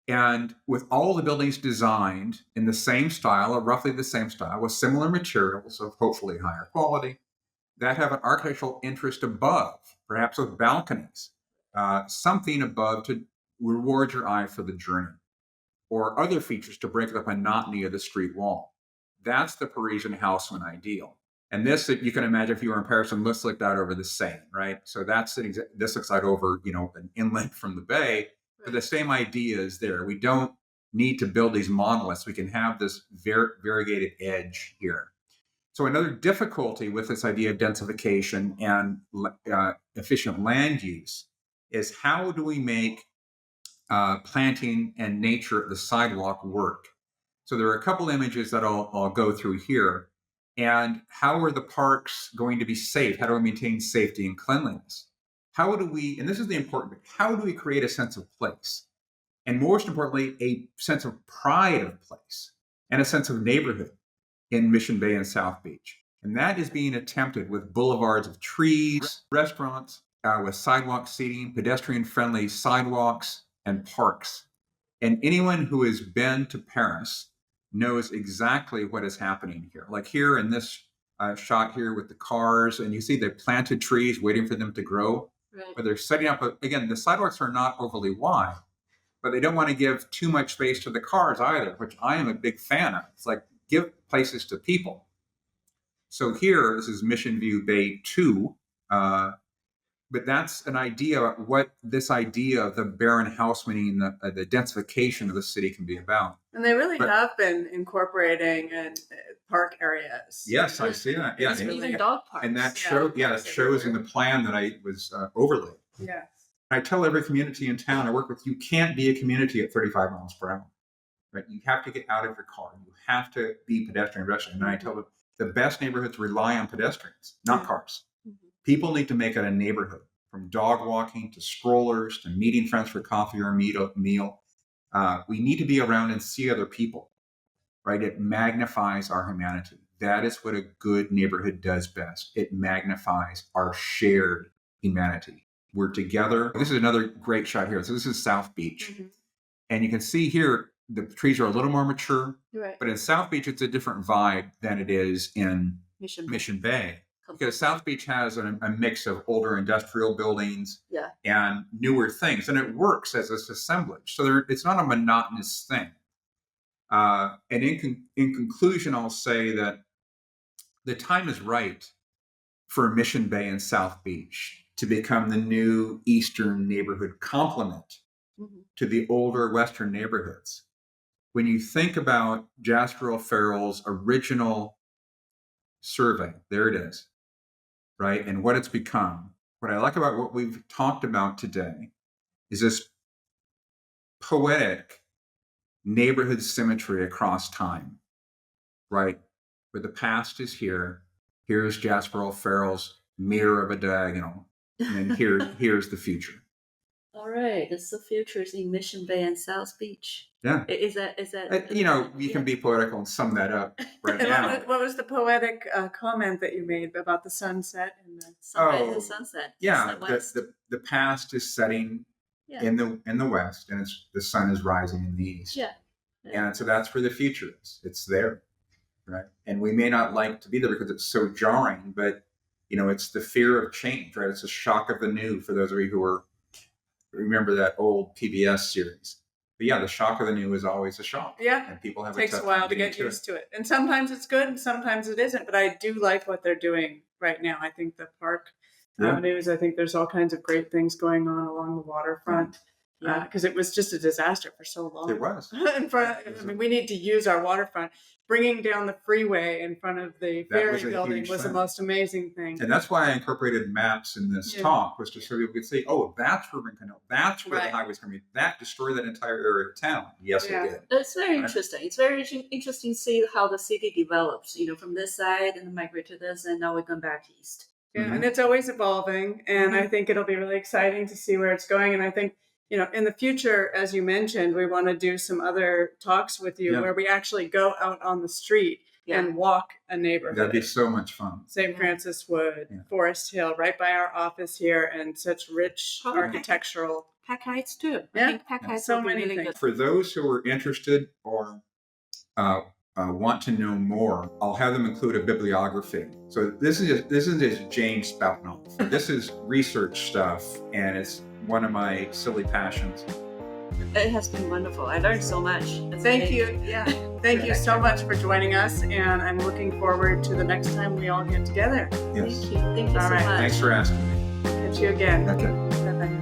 And with all the buildings designed in the same style, or roughly the same style, with similar materials of hopefully higher quality, that have an architectural interest above, perhaps with balconies, something above to reward your eye for the journey, or other features to break the monotony of the street wall. That's the Parisian Haussmann ideal. And this, you can imagine if you were in Paris, and looks like that over the Seine, right? So this looks like over, an inlet from the bay, but the same idea is there. We don't need to build these monoliths. We can have this variegated edge here. So another difficulty with this idea of densification and efficient land use is how do we make planting and nature at the sidewalk work? So there are a couple images that I'll go through here. And how are the parks going to be safe? How do we maintain safety and cleanliness? How do we, and this is the important bit, how do we create a sense of place? And most importantly, a sense of pride of place and a sense of neighborhood in Mission Bay and South Beach. And that is being attempted with boulevards of trees, restaurants, with sidewalk seating, pedestrian-friendly sidewalks, and parks. And anyone who has been to Paris knows exactly what is happening here. Like here in this shot here with the cars, and you see they planted trees waiting for them to grow. Right. But they're setting up, again, the sidewalks are not overly wide, but they don't want to give too much space to the cars either, which I am a big fan of. It's like, give places to people. So here, this is Mission View Bay 2, but that's an idea what this idea of the barren house, meaning the densification of the city can be about. And they really have been incorporating park areas. Yes, I see that. Yeah, Even dog parks. and that shows in the plan that I was overlaid. Yeah. I tell every community in town I work with, you can't be a community at 35 miles per hour. Right? You have to get out of your car. You have to be pedestrian friendly. And I tell them the best neighborhoods rely on pedestrians, not cars. Mm-hmm. People need to make it a neighborhood, from dog walking to strollers to meeting friends for coffee or a meal. We need to be around and see other people, right? It magnifies our humanity. That is what a good neighborhood does best. It magnifies our shared humanity. We're together. This is another great shot here. So this is South Beach. Mm-hmm. And you can see here, the trees are a little more mature, Right. but in South Beach, it's a different vibe than it is in Mission Bay. Because South Beach has a mix of older industrial buildings and newer things, and it works as this assemblage. So it's not a monotonous thing. And in conclusion, I'll say that the time is right for Mission Bay and South Beach to become the new Eastern neighborhood complement to the older Western neighborhoods. When you think about Jasper O'Farrell's original survey, there it is, right? And what it's become. What I like about what we've talked about today is this poetic neighborhood symmetry across time, right? Where the past is here. Here's Jasper O'Farrell's mirror of a diagonal. And then here's the future. All right, that's the futures in Mission Bay and South Beach. Yeah. Is that You can be poetical and sum that up right now. What was the poetic comment that you made about the sunset and the sunrise and sunset? Yeah, the past is setting in the west, and the sun is rising in the east. Yeah. And so that's where the future is. It's there, right? And we may not like to be there because it's so jarring, but it's the fear of change, right? It's a shock of the new for those of you who remember that old PBS series. But yeah, the shock of the new is always a shock. Yeah. And people have it takes a while to get used to it. And sometimes it's good and sometimes it isn't. But I do like what they're doing right now. I think the park avenues, I think there's all kinds of great things going on along the waterfront. Because it was just a disaster for so long. It was. We need to use our waterfront. Bringing down the freeway in front of the ferry building was the most amazing thing. And that's why I incorporated maps in this talk, was to so people could see, oh, that's Urban Canal. That's where the highway's going to be. That destroyed that entire area of town. Yes, it did. It's very interesting. It's very interesting to see how the city develops, from this side and migrate to this, and now we're going back east. Yeah, and it's always evolving. And I think it'll be really exciting to see where it's going. And I think in the future, as you mentioned, we want to do some other talks with you where we actually go out on the street and walk a neighborhood. That'd be so much fun. St. Francis Wood, Forest Hill, right by our office here, and such rich architectural. Pack Heights too. Yeah, I think Pack Heights so will be many really things. good. For those who are interested or want to know more, I'll have them include a bibliography. So this isn't just James spouting off. This is research stuff, and it's one of my silly passions. It has been wonderful. I learned so much. Thank you. Yeah. Thank you so much for joining us. And I'm looking forward to the next time we all get together. Yes. Thank you. Thank you All so right. much. Thanks for asking me. Catch you again. Okay. Bye-bye.